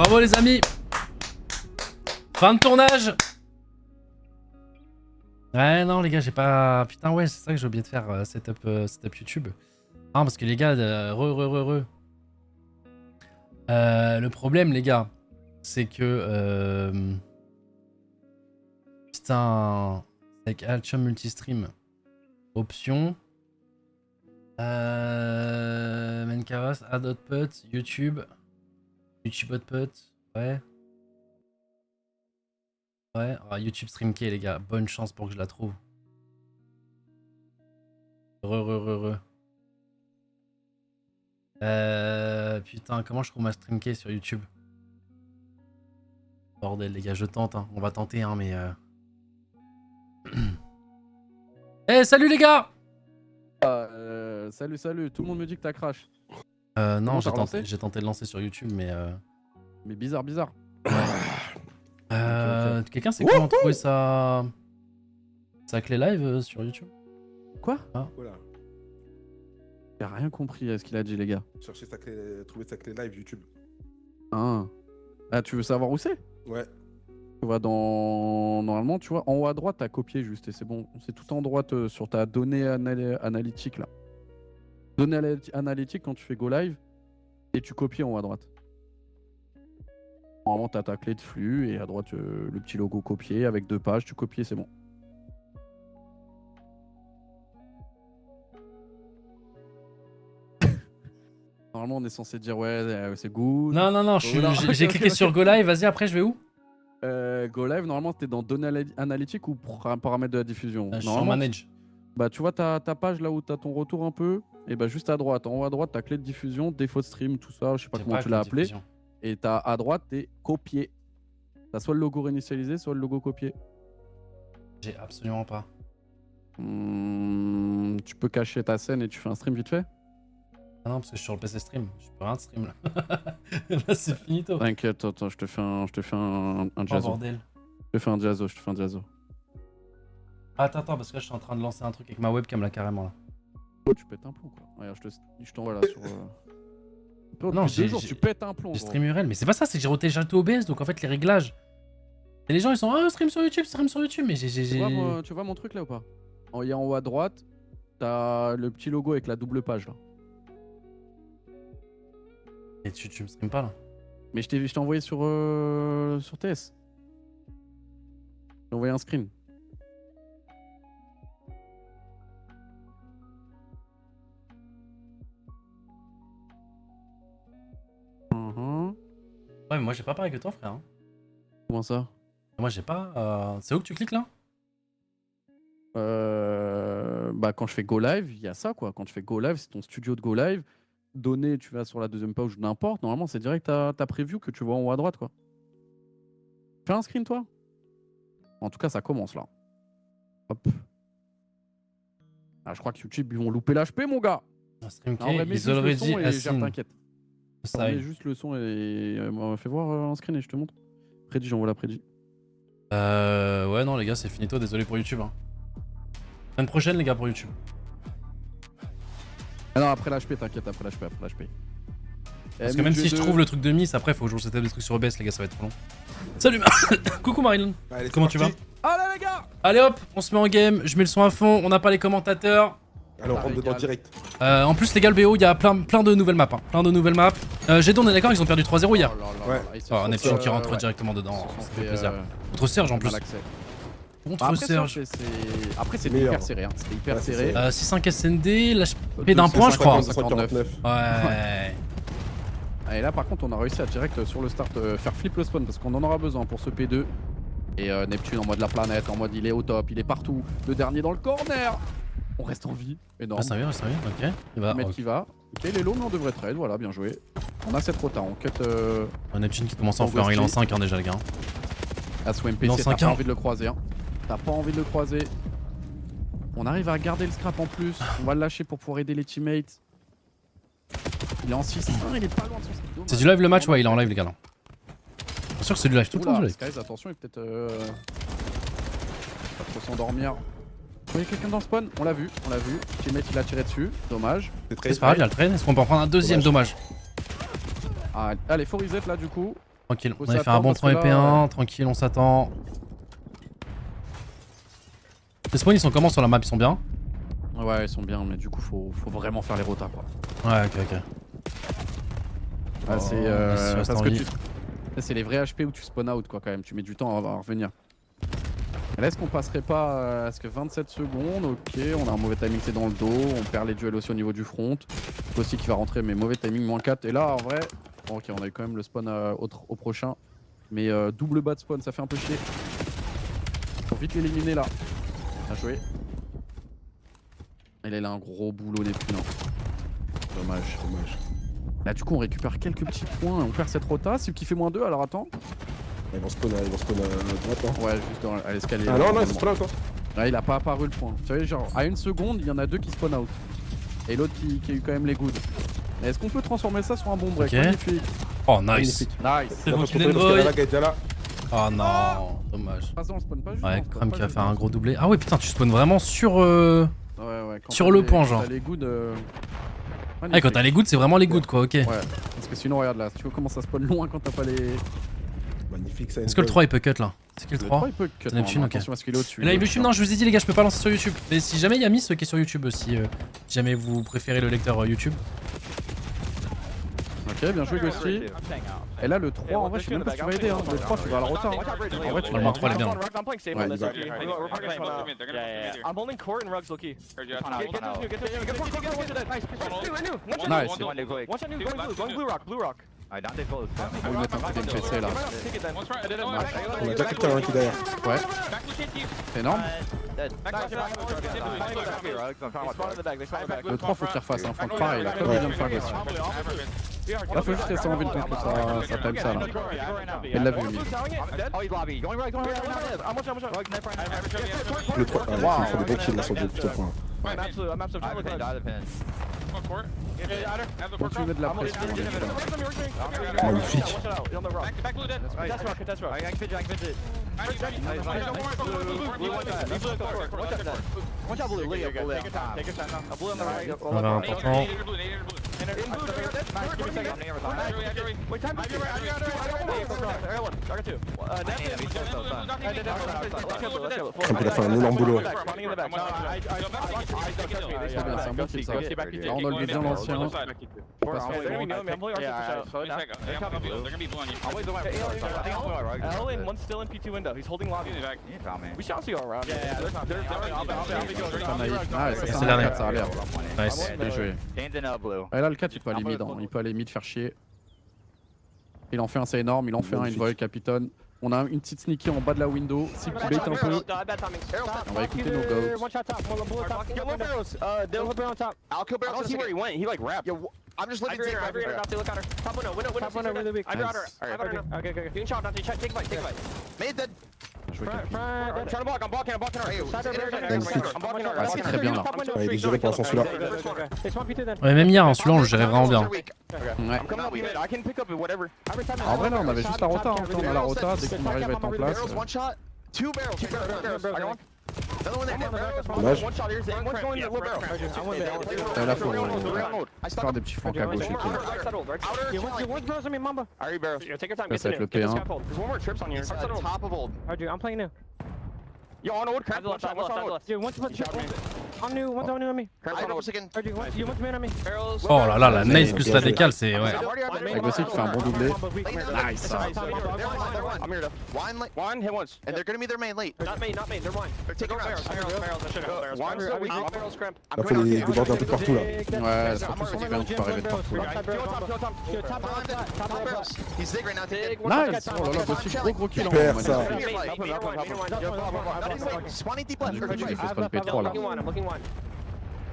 Bravo les amis. Fin de tournage. Ouais non les gars j'ai pas... Putain ouais c'est ça que j'ai oublié de faire setup YouTube. Ah parce que les gars, le problème les gars, c'est que... Putain... Avec Altium Multistream. Option. Mencavas, Add Output, YouTube. YouTube Output, ouais. Ouais, YouTube Stream Key les gars, bonne chance pour que je la trouve. Putain, comment je trouve ma Stream Key sur YouTube? Bordel les gars, je tente, hein. On va tenter, hein, mais... Eh, salut les gars! Salut, tout le monde me dit que t'as crash. Non, j'ai tenté de lancer sur YouTube, mais... Mais bizarre. Okay. Quelqu'un sait comment trouver sa clé live sur YouTube? Quoi? Ah. Voilà. J'ai rien compris à ce qu'il a dit les gars. Chercher sa clé, trouver sa clé live YouTube. Ah, tu veux savoir où c'est? Ouais. Tu vois normalement tu vois en haut à droite t'as copié juste et c'est bon. C'est tout en droite sur ta donnée analytique là. Donnée analytique quand tu fais go live et tu copies en haut à droite. Normalement t'as ta clé de flux et à droite le petit logo copier avec 2 pages, tu copies c'est bon. Normalement on est censé dire ouais c'est good. Non, j'ai cliqué sur Go Live, vas-y après je vais où? Go live, normalement t'es dans données analytiques ou paramètres de la diffusion. Je suis en manage. Bah tu vois ta page là où t'as ton retour un peu, et bah juste à droite, en haut à droite t'as clé de diffusion, défaut de stream, tout ça, je sais pas comment tu l'as appelé. Et t'as à droite t'es copié. T'as soit le logo réinitialisé, soit le logo copié. J'ai absolument pas. Tu peux cacher ta scène et tu fais un stream vite fait? Ah non parce que je suis sur le PC stream, je peux rien de stream là. Là c'est finito. T'inquiète, attends, je te fais un jazzo. Oh bordel. Je te fais un jazzo. Attends, parce que là je suis en train de lancer un truc avec ma webcam là carrément là. Oh tu pètes un plomb quoi. Regarde, je t'envoie là sur... Non, tu pètes un plomb. J'ai stream URL, mais c'est pas ça, c'est que j'ai retéléchargé tout OBS, donc en fait les réglages. Et les gens ils sont stream sur YouTube, mais j'ai. Tu vois mon truc là ou pas? Il y a en haut à droite, t'as le petit logo avec la double page là. Et tu me stream pas là? Mais je t'ai envoyé sur TS. J'ai envoyé un screen. Ouais, mais moi j'ai pas pareil que toi, frère. Hein. Comment ça? Moi j'ai pas. C'est où que tu cliques là? Bah, quand je fais Go Live, il y a ça quoi. Quand je fais Go Live, c'est ton studio de Go Live. Données, tu vas sur la deuxième page ou n'importe. Normalement, c'est direct ta preview que tu vois en haut à droite quoi. Fais un screen toi? En tout cas, ça commence là. Hop. Ah, je crois que YouTube, ils vont louper l'HP, mon gars. Stream key, is already assigned. T'inquiète. Mets juste le son et fais voir un screen et je te montre. Prédit, j'envoie la prédit. Ouais, non, les gars, c'est finito. Désolé pour YouTube. Hein. Semaine prochaine, les gars, pour YouTube. Ah non, après l'HP, t'inquiète, après l'HP. Parce que même si je trouve le truc de Miss, après, faut que je vous setup des trucs sur OBS, les gars, ça va être trop long. Salut, coucou Marilyn. Allez, comment tu vas? Allez, les gars. Allez hop, on se met en game. Je mets le son à fond. On n'a pas les commentateurs. Alors, on rentre dedans direct. En plus, les gars, le BO, il y a plein de nouvelles maps. Hein. Plein de nouvelles maps. G2, on est d'accord, ils ont perdu 3-0 hier. Ouais. Oh, Neptune qui rentre directement dedans. Ça fait plaisir. Contre Serge en plus. Contre Serge. Après, c'est hyper serré. C'était hyper serré. 6-5 SND, l'HP d'un point, je crois. 149. Ouais. Et là, par contre, on a réussi à direct sur le start faire flip le spawn parce qu'on en aura besoin pour ce P2. Et Neptune en mode la planète, en mode il est au top, il est partout. Le dernier dans le corner. On reste en vie. Énorme. Reste en vie, ok. Il va. Le mec qui va. Ok, les low, mais on devrait trade. Voilà, bien joué. On a cette rota, on cut. Neptune qui commence à en faire un, il est en 5 hein, déjà, le gars. À son MPC, t'as pas envie de le croiser. Hein. T'as pas envie de le croiser. On arrive à garder le scrap en plus. On va le lâcher pour pouvoir aider les teammates. Il est en 6. Il est pas loin de son scrap. C'est du live le match? Ouais, il est en live, les gars. Là. Bien sûr que c'est du live tout le temps. Skies, attention, il est peut-être. Pas trop s'endormir. Il y a quelqu'un dans le spawn, on l'a vu. Teammate il a tiré dessus, dommage. C'est pas grave, il y a le train. Est-ce qu'on peut en prendre un deuxième? Dommage. Ah, allez, faut reset là du coup. Tranquille, Faut on avait fait un s'attendre bon parce que 3 là, EP1, tranquille, on s'attend. Les spawns ils sont comment sur la map? Ils sont bien? Ouais, ils sont bien, mais du coup, faut vraiment faire les rotas, quoi. Ouais, ok. Ah, Oh, c'est merci, reste parce en que vie. c'est les vrais HP où tu spawn out, quoi, quand même. Tu mets du temps à revenir. Là, est-ce qu'on passerait pas à ce que 27 secondes? Ok, on a un mauvais timing, c'est dans le dos. On perd les duels aussi au niveau du front. Aussi qui va rentrer, mais mauvais timing, -4. Et là, en vrai, bon, ok, on a eu quand même le spawn au prochain. Mais double bas de spawn, ça fait un peu chier. Faut vite l'éliminer là. Bien joué. Il a un gros boulot Neptune. Dommage. Là, du coup, on récupère quelques petits points. On perd cette rota. C'est qui fait -2, alors attends. Ils vont spawn à droite. Hein. Ouais, juste à l'escalier. Ah non, c'est spawn out. Hein. Là, il a pas apparu le point. Tu savez, genre, à une seconde, il y en a 2 qui spawn out. Et l'autre qui a eu quand même les goods. Est-ce qu'on peut transformer ça sur un bon break? Ok. Magnifique. Oh, nice. Magnifique. Nice. C'est bon, Faut tu contrôler parce que boy. la vague est déjà là. Oh non, dommage. Ah, ça, on spawn pas juste. Ouais, on spawn Cram pas qui va juste. faire un gros doublé. Ah ouais, putain, tu spawns vraiment sur. Ouais, quand sur t'as le les- point, quand genre. T'as les goods. Ouais, quand t'as les goods, c'est vraiment les goods, quoi, ok. Ouais, parce que sinon, regarde là, tu vois comment ça spawn loin quand t'as pas les. Magnifique, ça. Est-ce que le 3 il peut cut là? C'est qui le 3? il peut cut. C'est Neptune, ok. Attention à ce qu'il est au-dessus. Et là, YouTube, non, je vous ai dit, les gars, je peux pas lancer sur YouTube. Mais si jamais il y a Miss qui est sur YouTube aussi, si jamais vous préférez le lecteur YouTube. Ok, bien joué, Ghosty. Et là, le 3, en vrai, je sais même pas si tu vas aider. Hein. Le 3, tu vas à la rota. Hein. En vrai, tu Le vas 3, il est bien. Ouais, il va. I'm holding court and rugs low key. Nice. One shot new, going blue rock. On va lui mettre un coup d'NPC là. On a déjà quelqu'un qui est derrière. Ouais, c'est énorme. Le 3, faut qu'il refasse. Hein. Faut que pareil, là, comme il vient de faire Ghosty. Là, faut juste rester en ville tant que ça time ça là. Elle l'a vu, Emile. Le 3. Ah, il faut des bons kills là sur le point. Bon, tu mets de la pression. Magnifique. On avait un important. Trump, il a fait un énorme boulot. C'est bien, c'est un bon kill ça. Là, on a le bien l'ancien. On passe en Ellen, one's still in P2 window. He's holding lobby. We should also go around. Pas naïf. Ah, ça, C'est c'est un dernier. 4, ça a l'air. Nice. Bien joué. Et là, le 4, il peut aller mid. Hein. Il peut aller mid faire chier. Il en fait un, c'est énorme. Il en fait un, il voit le capitaine. On a une petite sneaky en bas de la window. Si tu bait un peu, on va écouter nos goats. I'll kill Barrel. I don't see where he went. He like wrapped. I'm just living here. Top window, really big. I got her. Okay. You can shot, Dante. Take fight. Made that. Jouer quelqu'un. I'm trying to block. I'm blocking. I'm blocking. Ah, c'est très bien là. Ouais, il est géré pour l'instant celui-là. Ouais, même hier, hein, celui-là, on le gérait vraiment bien. Ouais. I'm coming up mid. I can pick up whatever. En vrai, là, on avait juste la rota. Hein. On a la rota. Dès qu'on arrive à être en place. Barrels, one shot. Two barrels. I got one. Another one there. Dommage. One shot here. One's going to the barrel. Là, faut faire des petits flancs à gauche et tout. Alright, barrels. Ça va être le P1. There's one more trips on here. Top of old. I'm playing new. Yo, on old. Crab. One shot. Dude, once you put I'm new, one's on me. Crab's on old. Second. You want to man on me? Barrels. Oh là là, la nail plus la décale, c'est. Ouais. Avec aussi qui fait un bon doublé. Nice. I'm here to. One hit once. And they're gonna be their main late. Not me. They're mine. They're taking rounds. One's Barrels. barrels cramp. Là, faut les déborder un peu partout là. Ouais, surtout sur Sven, tu peux arriver de partout. He's zig right now. Nice. Oh là là, Ghosty, gros kill en Super, vrai. ça. Spawning deep left. Il fait spawn P3 là. I'm looking one.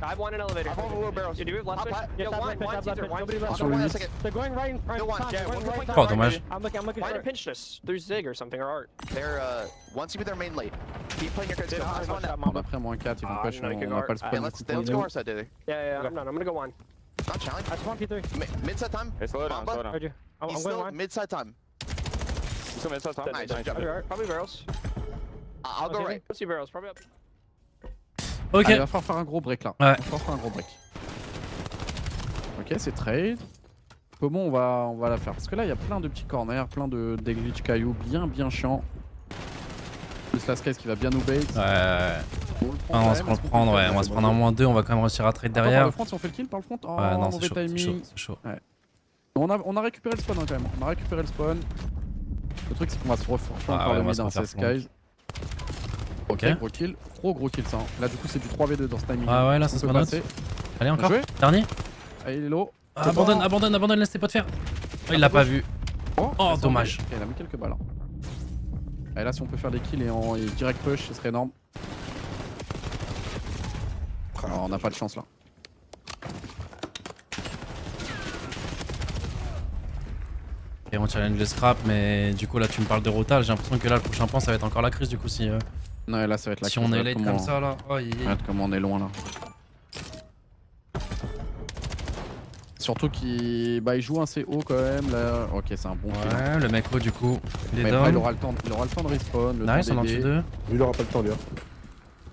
I have one in elevator. I'm over barrels. You do it left Top push? left. Yeah, one Caesar, one Caesar. Sur le 8. They're going right in front. No one. They're going right Oh, top. dommage. I'm looking Why for pinch this? Through Zig or something or Art. They're once you be their main late. Keep playing your cards. On a pris moins 4, ils vont push, on n'a pas le Okay, spawn. let's go our side, Daily. Yeah, I'm done. I'm gonna go one. Not challenge. I spawned P3. Mid side time. Slow down. Heard you. I'm He's going still one. mid side time. Nice. Probably barrels. I'll go right. Let's see barrels. Probably up. Ok. Allez, il va falloir faire un gros break là. Ouais. Il va falloir faire un gros break. Ok, c'est trade. Comment on va la faire? Parce que là, il y a plein de petits corners, plein de glitch cailloux bien chiants. Plus la Skies qui va bien nous bait. Ouais. On On va se prendre, ouais. On va se prendre un -2, on va quand même réussir à trade derrière. Par le front, si on fait le kill par le front, oh, Ouais, non, mauvais c'est chaud, c'est chaud, timing. c'est chaud. Ouais. On a récupéré le spawn hein, quand même. On a récupéré le spawn. Le truc, c'est qu'on va se reformer par le mid, hein, c'est Skies. Ok, gros kill. Gros kill ça. Hein. Là, du coup, c'est du 3v2 dans ce timing. Ah ouais, là, On ça se peut menote. passer. Allez, encore. Joué. Dernier. Allez, il est low. Abandonne, laisse tes potes faire. Oh, il l'a pas vu. Oh, dommage. Ok, il a mis quelques balles. Hein. Allez, là, si on peut faire des kills et direct push, ce serait énorme. Non, on n'a pas de chance là. Et on challenge les scraps, mais du coup là tu me parles de rota, j'ai l'impression que là le prochain point ça va être encore la crise du coup si Non, là ça va être la si crise, on est regarde late comme ça là. Oh, regarde comment on est loin là. Surtout qu'il joue assez haut quand même là. Ok, c'est un bon kill. Ouais, le mec haut du coup, il est Mais après, down. il aura le temps de respawn. Nice, on en tue 2. Lui, il aura pas le temps, lui. Hein.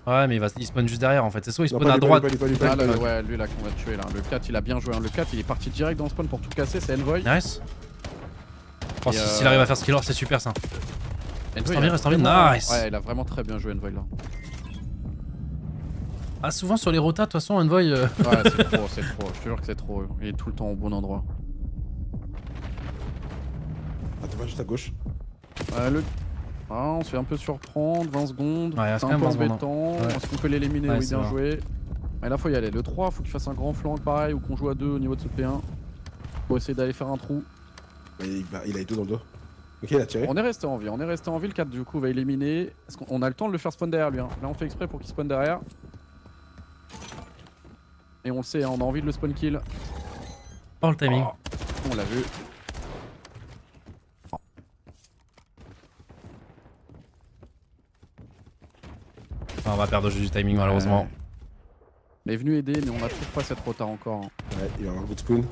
Ouais, mais il spawn juste derrière en fait. C'est soit il Non, spawn à pas lui, droite. pas lui, pas lui, pas Ah, lui, là, pas lui. ouais, lui là qu'on va tuer là. Le 4 il a bien joué. Hein. Le 4 il est parti direct dans le spawn pour tout casser. C'est Envoy. Nice. Oh, Et, s'il arrive à faire ce qu'il a, c'est super ça. Envoy, Reste en vie, nice. Ouais, il a vraiment très bien joué Envoy là. Ah, souvent sur les rotas, de toute façon, Envoy. Ouais, c'est trop. Je te jure que c'est trop. Il est tout le temps au bon endroit. Ah, dommage, juste à gauche. On se fait un peu surprendre, 20 secondes. Ouais, c'est c'est un quand peu même 20 secondes, embêtant. ouais. Est-ce qu'on peut l'éliminer? Ouais, Oui, c'est bien vrai. joué. Mais là, faut y aller. Le 3, faut qu'il fasse un grand flanc pareil ou qu'on joue à 2 au niveau de ce P1. Faut essayer d'aller faire un trou. Il a eu 2 dans le dos. Ok, il a tiré. On est resté en vie. Le 4 du coup va éliminer. Est-ce qu'on a le temps de le faire spawn derrière lui hein. Là, on fait exprès pour qu'il spawn derrière. Et on le sait, hein, on a envie de le spawn kill. Oh, le timing. On l'a vu. Ah, on va perdre juste du timing malheureusement. Il est venu aider, mais on a toujours pas cette rota encore. Hein. Ouais, il va avoir un good spawn.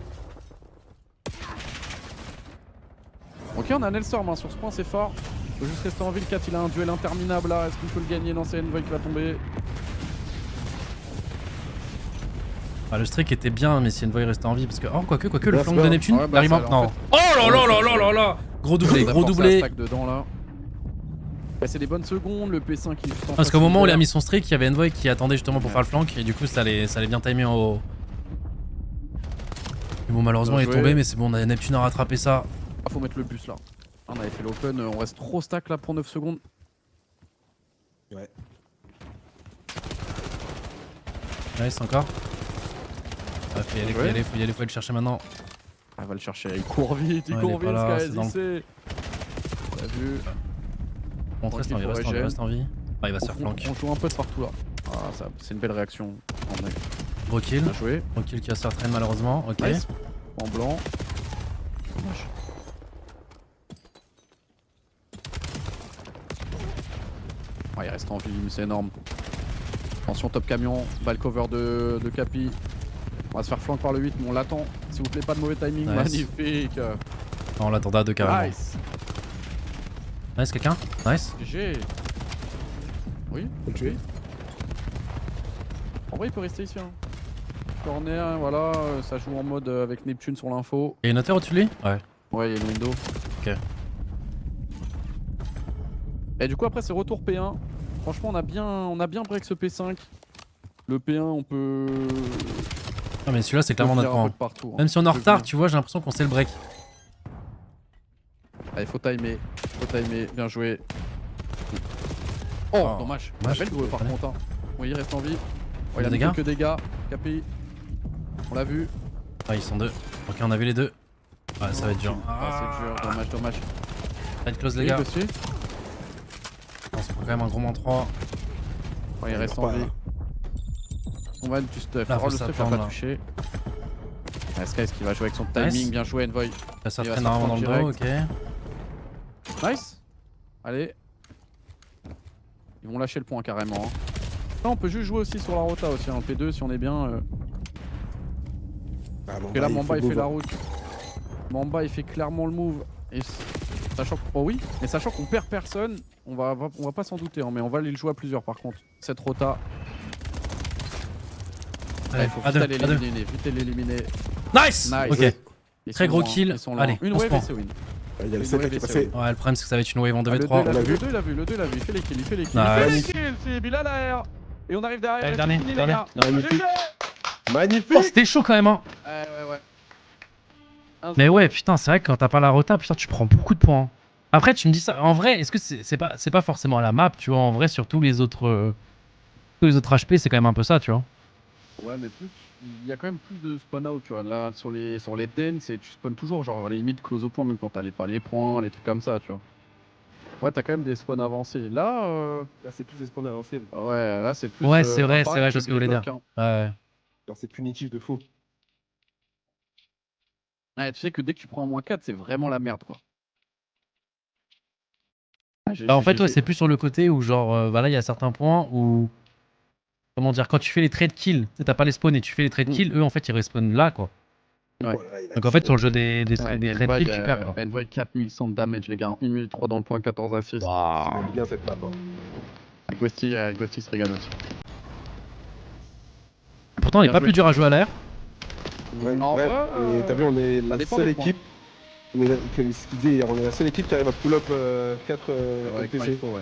Ok, on a Nelstorm hein, sur ce point, c'est fort. Faut juste rester en vie. Le 4 il a un duel interminable là. Est-ce qu'on peut le gagner? Non, c'est Envoy qui va tomber. Ah, le streak était bien, mais si Envoy restait en vie, parce que. Oh, quoique, le Là, flanc c'est de bien. Neptune, Ouais, bah, l'arrivant. ça, en Non. fait. Oh là là. Gros doublé, On a gros forcé doublé. la stack dedans là. Bah, c'est des bonnes secondes, le P5 il est juste en Parce face, qu'au moment où il a ouvert. mis son streak, il y avait Envoy qui attendait justement pour Ouais. faire le flank, et du coup ça allait bien timer en haut. Mais bon, malheureusement, il Bien est tombé, joué. mais c'est bon, on a Neptune à rattraper ça. Ah, faut mettre le bus là. On avait fait l'open, on reste trop stack là pour 9 secondes. Ouais. Nice, encore. Ah, faut y aller, faut y aller le chercher maintenant. Ah, va le chercher, il court vite, il Ouais, court il est vite, pas là, Skies, c'est dans il sait. T'as vu? On reste en vie, reste en vie. Ah, il va se faire flank. On joue un peu de partout là. Ah, ça, c'est une belle réaction. En vrai. Gros kill. Bien joué. Gros kill qui va se faire traîner malheureusement. Ok. Nice. En blanc. Dommage. Ah, il reste en vie, mais c'est énorme. Attention, top camion, balle cover de Capi. On va se faire flank par le 8, mais on l'attend. S'il vous plaît, pas de mauvais timing. Nice. Magnifique. On l'attendait à 2 carrément. Nice. Nice, quelqu'un? Nice. GG. Oui, Faut le tuer. en vrai, il peut rester ici. Hein. Corner, voilà, ça joue en mode avec Neptune sur l'info. Et une hauteur au-dessus de lui? Ouais. Ouais, il y a une window. Ok. Et du coup, après, c'est retour P1. Franchement, on a bien break ce P5. Le P1, on peut. Ah, mais celui-là, c'est clairement on peut notre venir un point. peu de partout. Hein. Même si on est en On peut retard, venir. tu vois, j'ai l'impression qu'on sait le break. Allez, faut timer. Bien joué. Oh, Oh, dommage. dommage. Belle double par Allez. contre. Hein. Oui, il reste en vie. Oh, il Des a mis dégâts quelques dégâts. Capi. On l'a vu. Ah, ils sont deux. Ok, on a vu les deux. Ouais, ça va être dur. Ah, c'est dur. Dommage. Tight close, les Oui, gars. dessus. On se prend quand même un gros moins 3. Oh, il reste en Voilà. vie. On va juste Là, faire faut le stuff, s'attendre, pas là. toucher. Ah, Skies qui va jouer avec son timing. Nice. Bien joué, Envoy. Là, ça Il va traîne se faire normalement dans le dos, direct. ok. Nice. Allez. Ils vont lâcher le point carrément. Hein. Là, on peut juste jouer aussi sur la rota aussi. En P2 si on est bien. Ah, bon, Et là, il Mamba faut il fait go, la va. route. Mamba il fait clairement le move. Et sachant oh oui, mais sachant qu'on perd personne, on va pas s'en douter, hein, mais on va aller le jouer à plusieurs par contre. Cette rota. Allez, Il faut à vite deux, aller à deux. l'éliminer, vite l'éliminer. Nice. Nice. Ok. Ils Très sont gros loin, kill. ils sont loin. Allez, Une on se wave prend. et c'est win. Il y a le Une 7 wave qui est et c'est passé. win. Ouais, le problème c'est que ça va être une wave en Ah, 2v3. On l'a vu. Le 2 il a vu, le 2 il a vu. Il fait les kills, il fait les kills. Ah, Il ouais. fait les kills, c'est Bilal AR. Et on arrive derrière. Allez, et dernier, c'est fini, les dernier. gars. Magnifique. Magnifique. Oh, c'était chaud quand même, hein. Ouais. Mais ouais, putain, c'est vrai que quand t'as pas la rota, putain, tu prends beaucoup de points. Hein. Après, tu me dis ça, en vrai, est-ce que c'est pas forcément la map, tu vois, en vrai, sur tous les autres HP, c'est quand même un peu ça, tu vois. Ouais, mais plus, il y a quand même plus de spawn out, tu vois. Là, sur les dens, tu spawns toujours, genre, à la limite, close au point, même quand t'as pas les points, les trucs comme ça, tu vois. Ouais, t'as quand même des spawns avancés. Là, Là, c'est plus des spawns avancés. ouais, là, c'est plus. Ouais, c'est vrai, impact je vois ce que vous voulez dire. bloc, hein. Ouais. Genre, c'est punitif de fou. Ouais, tu sais que dès que tu prends un -4, c'est vraiment la merde, quoi. Bah, en fait, ouais, c'est plus sur le côté où, genre, bah là, il y a certains points où. Comment dire, quand tu fais les trade kills, tu sais, t'as pas les spawns et tu fais les trade kills, eux, en fait, ils respawnent là, quoi. Ouais. Voilà, il a Donc, en fait, dit, sur le jeu des trade kills, tu perds, quoi. Envoy 4100 de damage, les gars. 1 minute 3 dans le point, 14 assists. il aime bien cette map. Hein. Ghosty se régale aussi. Pourtant, il est Bien pas joué. plus dur à jouer à l'air. Ouais, En ouais. vrai, Et t'as vu, on est ça la dépend seule des points. équipe. On est ce qu'il disait hier, on est la seule équipe qui arrive à pull up 4 Ouais, quand il MTG. faut, ouais.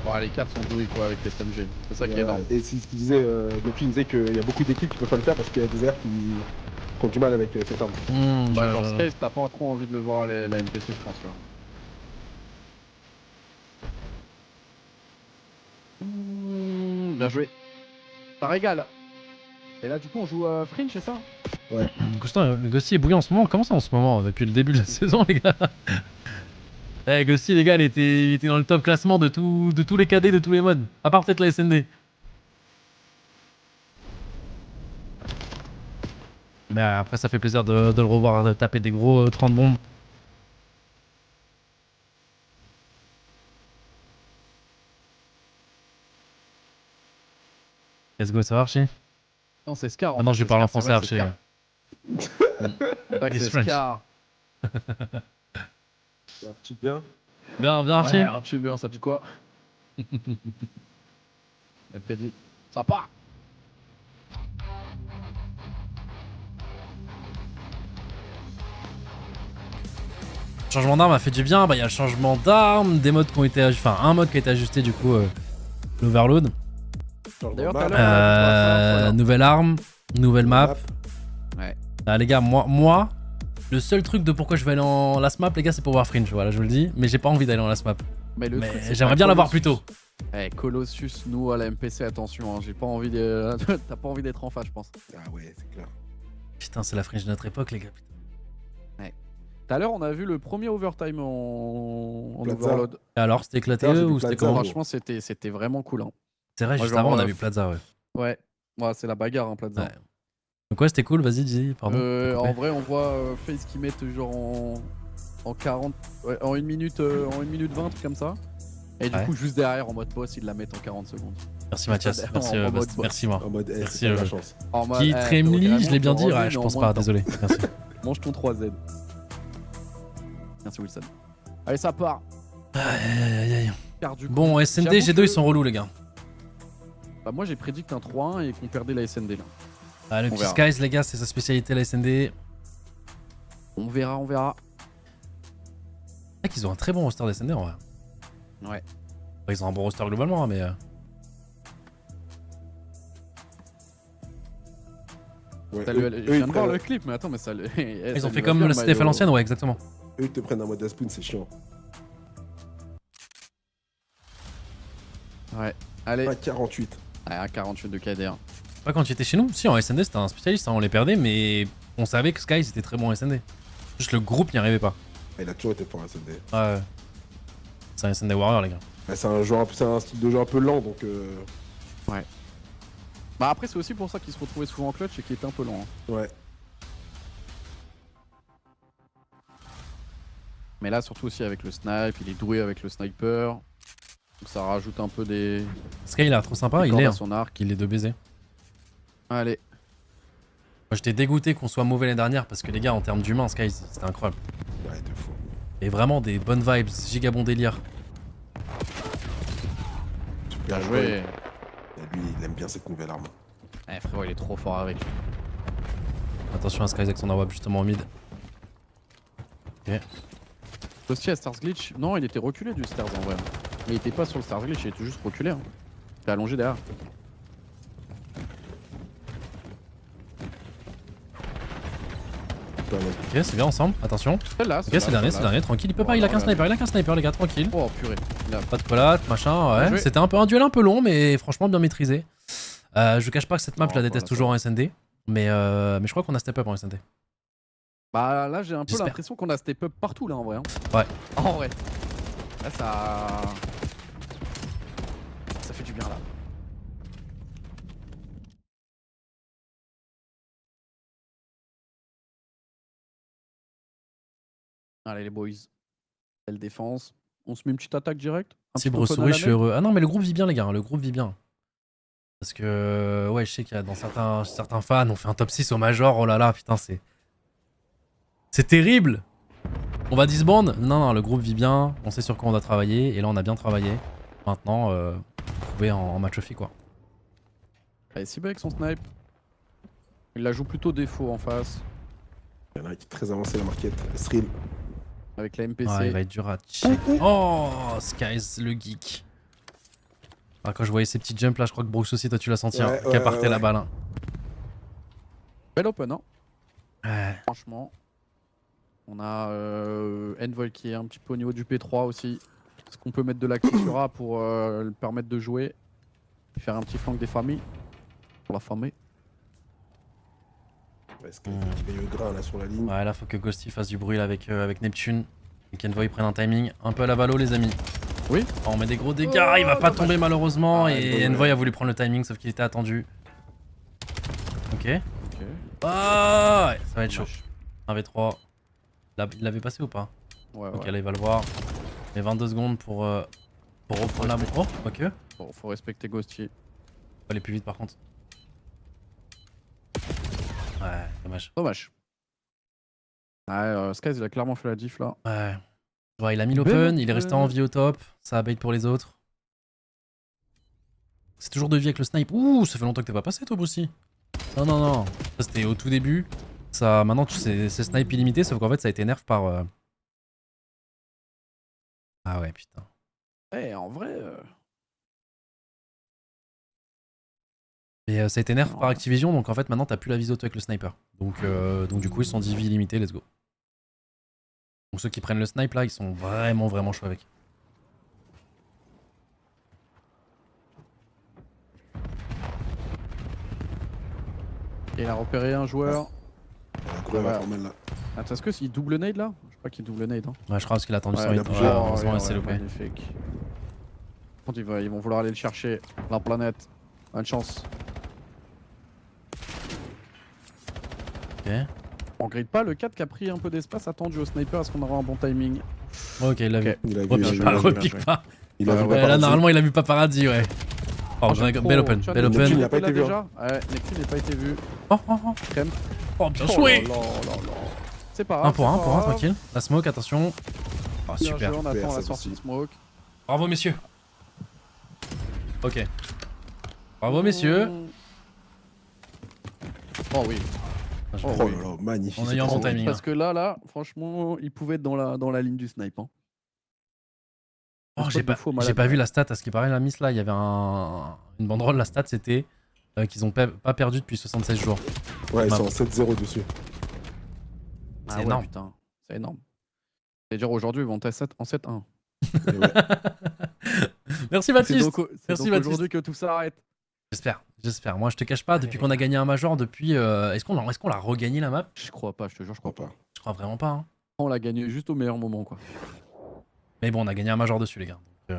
Bon, les 4 sont doués, quoi, avec les SMG. C'est ça qui est énorme. Et c'est ce qu'il disait, depuis il disait qu'il y a beaucoup d'équipes qui peuvent pas le faire parce qu'il y a des airs qui ont du mal avec cette arme. Bah, dans ce case, t'as pas trop envie de le voir la NPC, je pense, tu vois. Bien joué. Ça régale. Et là, du coup, on joue Fringe, c'est ça? Ghosty est bouillant en ce moment. Comment ça en ce moment? Depuis le début de la saison, les gars. Eh, Ghosty, les gars, il était dans le top classement de tous les KD, de tous les modes. À part peut-être la SND. Mais après, ça fait plaisir de le revoir taper des gros 30 bombes. Let's go, ça va, Archie? Non, c'est Scar. Maintenant, je lui parle en français, Archie. C'est It's French. Scar. Tu te bien? Bien, Archie. Ouais, tu veux bien, ça dit quoi? FPD. Sympa. Changement d'arme a fait du bien. Bah, il y a le changement d'arme, des modes qui ont été ajustés. Enfin, un mode qui a été ajusté, du coup, l'overload. D'ailleurs, tout à l'heure, Nouvelle arme, nouvelle map. Ouais. Ah, les gars, moi, le seul truc de pourquoi je vais aller en last map, les gars, c'est pour voir Fringe. Voilà, je vous le dis. Mais j'ai pas envie d'aller en last map. Mais Mais truc, c'est j'aimerais pas bien l'avoir Colossus. plus tôt. Eh, Colossus, nous à la MPC, attention, hein, j'ai pas envie de. T'as pas envie d'être en face, je pense. Ah ouais, c'est clair. Putain, c'est la Fringe de notre époque, les gars. Tout à l'heure, on a vu le premier overtime en Plaza. overload. Et alors, c'était éclaté Putain, j'ai ou vu c'était Plaza, comment? Franchement, c'était vraiment cool. Hein. C'est vrai, Moi, juste genre, avant, on a vu Plaza, ouais. Ouais, c'est la bagarre, hein, Plaza. Ouais. Donc, ouais, c'était cool, vas-y, dis, pardon. En vrai, on voit Face qui mettent genre en 40, ouais, en 1 minute, en 1 minute 20, truc comme ça. Et du Ouais. coup, juste derrière, en mode boss, ils la mettent en 40 secondes. Merci Mathias, en merci, mode Bast. boss. Merci moi. En mode, Merci, c'est pas de la chance. En mode, Qui Tremly, je l'ai bien dit, revenu, ouais, je mais pense en moins pas, de temps. désolé. Merci. Mange ton 3Z. Merci Wilson. Allez, ça part. Aïe, aïe, aïe. Car du coup, Bon, SND, j'avoue G2, que- ils sont relous, les gars. bah, moi, j'ai prédit un 3-1 et qu'on perdait la SND là. Ah, le On petit verra. Skies, les gars, c'est sa spécialité, la SND. On verra, on verra. C'est vrai qu'ils ont un très bon roster de SND, en vrai. Ouais. Enfin, ils ont un bon roster globalement, hein, mais. Ouais, Ça lui- eux, je ils viens de te voir prennent- le clip, mais attends, mais ça. Ils ont fait comme le CTF à l'ancienne, ouais, exactement. eux, ils te prennent un mode Aspoon, c'est chiant. Ouais. Allez. Pas 48. Ouais, un 48 de KD1. Pas quand tu étais chez nous. Si, en SND, c'était un spécialiste, hein, on les perdait, mais on savait que Sky, c'était très bon en SND. Juste le groupe n'y arrivait pas. Ah, il a toujours été fort à SND. Ouais. C'est un SND Warrior, les gars. Ah, c'est un style de jeu un peu lent, donc Bah après, c'est aussi pour ça qu'il se retrouvait souvent en clutch et qu'il était un peu lent. Hein. ouais. Mais là, surtout aussi avec le snipe, il est doué avec le sniper. Donc ça rajoute un peu des. Sky, il a trop sympa, des il cordes est. à Hein. son arc. Il est de baiser. Allez. Moi, j'étais dégoûté qu'on soit mauvais l'année dernière parce que les gars, en termes d'humains, Sky, c'était incroyable. Ouais, de fou. Et vraiment des bonnes vibes, giga bon délire. Bien joué. Et lui, il aime bien cette nouvelle arme. Eh frérot, il est trop fort avec. Attention à Sky avec son AWP justement au mid. Aussi à Stars Glitch, non, il était reculé du Stars en vrai. Mais il était pas sur le Stars Glitch, il était juste reculé. Hein. Il était allongé derrière. Ok, c'est bien ensemble, attention. Celle-là, Ok, c'est le dernier, tranquille. Il peut pas, il a qu'un sniper, les gars, tranquille. Oh purée. Il a Pas de collate, machin, ouais. joué. C'était un duel un peu long, mais franchement bien maîtrisé. Je cache pas que cette map, Oh, je la déteste voilà, toujours en SND. Mais je crois qu'on a step up en SND. Bah là j'ai un peu J'espère. l'impression qu'on a step up partout là en vrai. Hein. Ouais. En vrai. Là ça. Ça fait du bien là. Allez les boys. Belle défense. On se met une petite attaque directe. Si Brosso, oui, je suis heureux. Ah non, mais le groupe vit bien, les gars, le groupe vit bien. Parce que, ouais, je sais qu'il y a dans certains fans, on fait un top 6 au Major, oh là là, putain, c'est. C'est terrible! On va disband? Non, le groupe vit bien, on sait sur quoi on doit travailler, et là on a bien travaillé. Maintenant, trouver en match offi quoi. Allez, si avec son snipe. Il la joue plutôt défaut en face. Il y en a qui est très avancé la marquette. Stream. Avec la MPC. Ouais, il va être dur à check. Oh, Skies, le geek. Ah, quand je voyais ces petits jumps là, je crois que Brooks aussi, toi tu l'as senti, hein, qu'elle partait la balle. Hein. Belle open, hein. Ouais. Franchement. On a Envoy qui est un petit peu au niveau du P3 aussi. Est-ce qu'on peut mettre de l'actif sur A pour le permettre de jouer et faire un petit flank des familles pour la famille. Est-ce qu'il y a eu grain là sur la ligne? Ouais, là faut que Ghosty fasse du bruit là, avec Neptune. Et qu'Envoy prenne un timing un peu à la valo, les amis. Oui. On met des gros dégâts, il va pas tomber malheureusement. Et Envoy a voulu prendre le timing, sauf qu'il était attendu. Ok. Ah, ouais, ça va être chaud. 1v3. Il l'avait passé ou pas? Ouais, Ok, ouais. là il va le voir. Mais 22 secondes pour reprendre la... Oh, ok. Bon, faut respecter Ghosty. Faut aller plus vite par contre. Ouais, dommage. Dommage. Ouais, Skies il a clairement fait la diff là. Ouais. Ouais, il a mis l'open, il est resté en vie au top. Ça a bait pour les autres. C'est toujours de vie avec le snipe. Ouh, ça fait longtemps que t'es pas passé toi aussi. Non. Ça c'était au tout début. Ça, maintenant c'est snipe illimité, sauf qu'en fait ça a été nerf par... Ah ouais, putain. Eh, en vrai... Et ça a été nerf Non. par Activision, donc en fait maintenant t'as plus la vis auto avec le sniper. Donc du coup ils sont 10 vies illimitées, let's go. Donc ceux qui prennent le snipe là, ils sont vraiment chauds avec. Il a repéré un joueur. Il y a un gros informel là. Attends, est-ce qu'il double nade là? Je crois qu'il double nade. Hein. Ouais, je crois parce qu'il a attendu Ouais, son il a hit. bougé. Ouais, Ouais, heureusement il s'est loupé. Magnifique. Par contre, ils vont vouloir aller le chercher. La planète. Bonne chance. Ok. On grille pas le 4 qui a pris un peu d'espace attendu au sniper. Est-ce qu'on aura un bon timing? Ok, il l'a vu. Il a vu, Repique il pas, a vu. repique pas. Il a vu Ouais, Là paparazzi. normalement il a vu paparazzi, ouais. Oh, belle open, belle Neptune, il open. a pas été vu, déjà. Ouais, Neptune n'a pas été vu. Oh, Crème. oh bien Oh joué. là là là là. C'est pas grave. 1 pour 1, c'est pas grave. tranquille. La smoke, attention. Oh, Bien super. joué, on attend Super, la ça sortie de aussi. smoke. Bravo messieurs. Ok. Bravo messieurs. Oh oui. Je Oh, vais- Oh oui. là là, magnifique. On a eu un bon timing. Parce que là, franchement, il pouvait être dans la ligne du snipe. Hein. Oh, Un j'ai spot pas, de faux j'ai malade. pas vu la stat, à ce qui paraît la miss là, il y avait une banderole, la stat c'était qu'ils ont pas perdu depuis 76 jours. Ouais, ils sont en 7-0 dessus. Ah C'est ouais, énorme. putain, c'est énorme. C'est-à-dire aujourd'hui, ils vont être en 7-1. Et ouais. Merci C'est Baptiste. donc, Merci, donc Baptiste. aujourd'hui que tout s'arrête. J'espère. Moi je te cache pas, depuis qu'on a gagné un major, depuis... Est-ce qu'on l'a regagné la map? Je crois pas, je te jure, je crois pas. Je crois vraiment pas. Hein. On l'a gagné juste au meilleur moment, quoi. Mais bon, on a gagné un major dessus les gars. Donc,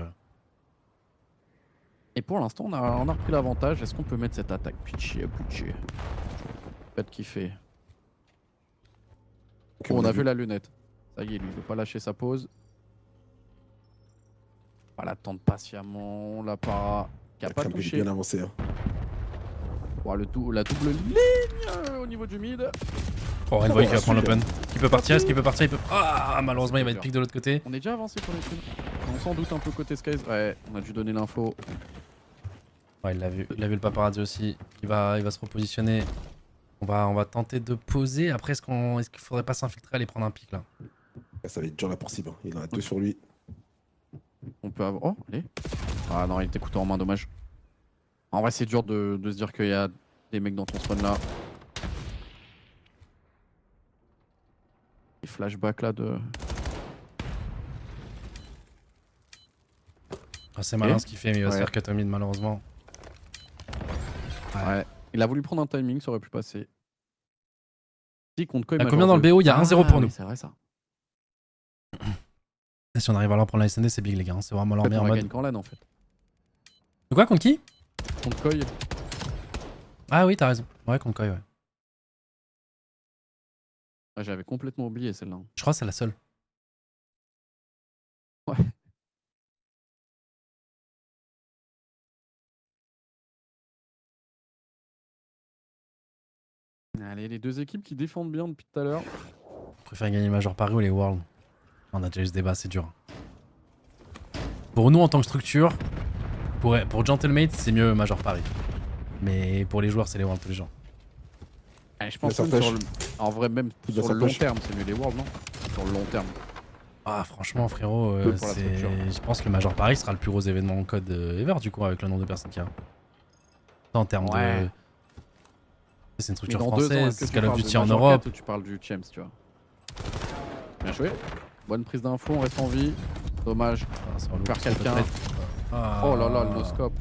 Et pour l'instant, on a repris l'avantage. Est-ce qu'on peut mettre cette attaque pitchée? Faites kiffer. Ok, Oh, on a vu la lunette. Ça y est, lui, il veut pas lâcher sa pause. On va l'attendre patiemment. La para qui a La pas crème, il est touché. bien avancé. Hein. Oh, la double ligne au niveau du mid. Oh, Envoy qui va Oh, prendre super. l'open. Qui peut partir, est-ce qu'il peut partir? Il peut... Ah, malheureusement il va être pick de l'autre côté. On est déjà avancé pour les kills. On s'en doute un peu côté Skies. Ouais, on a dû donner l'info. Ouais, il l'a vu le paparazzi aussi. Il va se repositionner. On va tenter de poser. Après, est-ce qu'il faudrait pas s'infiltrer, aller prendre un pic là? Ça va être dur là pour Cible. Il en a 2 sur lui. On peut avoir. Oh, allez. Ah non, il était couteau en main, dommage. En vrai, c'est dur de se dire qu'il y a des mecs dans ton spawn là. Les flashbacks là de. Ah, c'est malin ce qu'il fait, mais il va se Ouais. faire cut au mid malheureusement. Ouais. Il a voulu prendre un timing, ça aurait pu passer. Si, contre Koi, Il y a combien dans le BO? Il y a 1-0 pour nous. C'est vrai ça. Et si on arrive à leur prendre la SND, c'est big les gars. C'est vraiment leur En fait, meilleur on la mode. gagne quand LAN en fait. De quoi, contre qui? Contre Koi. Ah oui, t'as raison. Ouais, contre Koi, ouais. Ah, j'avais complètement oublié celle-là. Je crois que c'est la seule. Ouais. Allez, les deux équipes qui défendent bien depuis tout à l'heure. Je préfère gagner le Major Paris ou les Worlds. On a déjà eu ce débat, c'est dur. Pour nous en tant que structure, pour Gentlemate, c'est mieux Major Paris. Mais pour les joueurs, c'est les Worlds tous les jours. Allez, je pense Il même y a sa sur en vrai, même Il y a sur sa le long poche. terme, c'est mieux les Worlds, non? Sur le long terme. Ah franchement frérot, Peu pour la structure. je pense que le Major Paris sera le plus gros événement en code ever du coup avec le nombre de personnes qu'il y a. En termes Ouais. de... C'est une Mais structure dans 2 ans, est-ce française, que tu Call of parles Duty de en Major Europe. 4 ou tu parles du Champs, tu vois? Bien joué. Bonne prise d'info, on reste en vie. Dommage. Ah, c'est relou, Faire ça peut quelqu'un. être- Ah. Oh là là, le no-scope.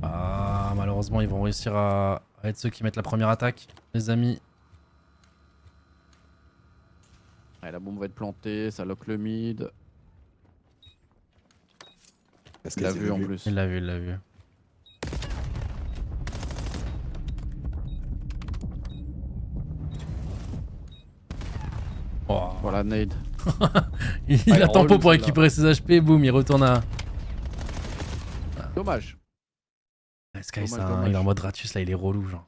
Ah malheureusement ils vont réussir à être ceux qui mettent la première attaque, les amis. Ouais, la bombe va être plantée, ça lock le mid. Parce Il l'a qu'il vu a en plus. Il l'a vu, il l'a vu. Oh. Voilà, nade. Il Ah, il attend relou, pas pour celle-là. récupérer ses HP, boum, il retourne à... Dommage. Sky, Dommage, c'est un- dommage. il est en mode Ratus là, il est relou genre.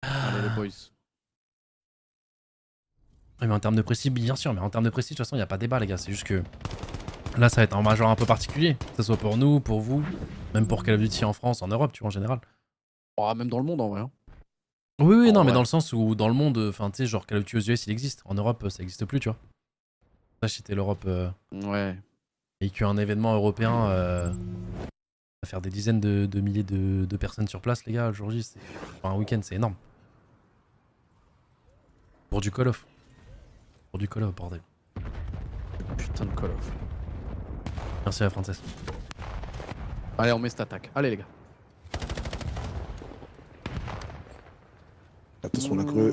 Allez, les boys. Ouais, mais en termes de prestige, bien sûr, mais en termes de prestige, de toute façon, il n'y a pas débat, les gars. C'est juste que là, ça va être un major un peu particulier. Que ce soit pour nous, pour vous, même pour Call of Duty en France, en Europe, tu vois, en général. Oh, même dans le monde en vrai. Hein. Oui, oui, En non, mais vrai. dans le sens où dans le monde, enfin, tu sais, genre Call of Duty aux US, il existe. En Europe, ça existe plus, tu vois. Ça, c'était l'Europe. Ouais. Et qu'un événement européen va faire des dizaines de milliers de personnes sur place, les gars, le jour J, c'est enfin, un week-end, c'est énorme. Pour du Call of. Pour du Call of, bordel. Putain de Call of. Merci à la française. Allez, on met cette attaque. Allez, les gars. Attention, la creux.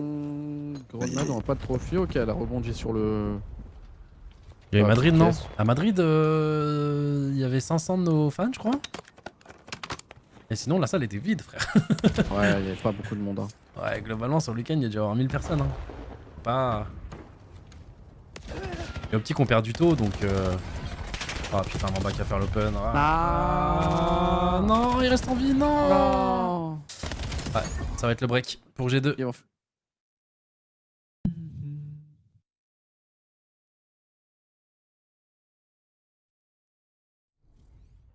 Grenade, on n'a pas de trophy. Ok, elle a rebondi sur le. Il y avait Ah, Madrid, non? pièce. À Madrid, il y avait 500 de nos fans, je crois. Et sinon, la salle était vide, frère. Ouais, il n'y avait pas beaucoup de monde. Hein. Ouais, globalement, sur le week-end, il y a dû y avoir 1000 personnes. Hein. Pas. Et au petit qu'on perd du taux, donc. Ah putain, mon bac à faire l'open. Ah, non, il reste en vie, non. Non. Ouais, ça va être le break pour G2. Et on f-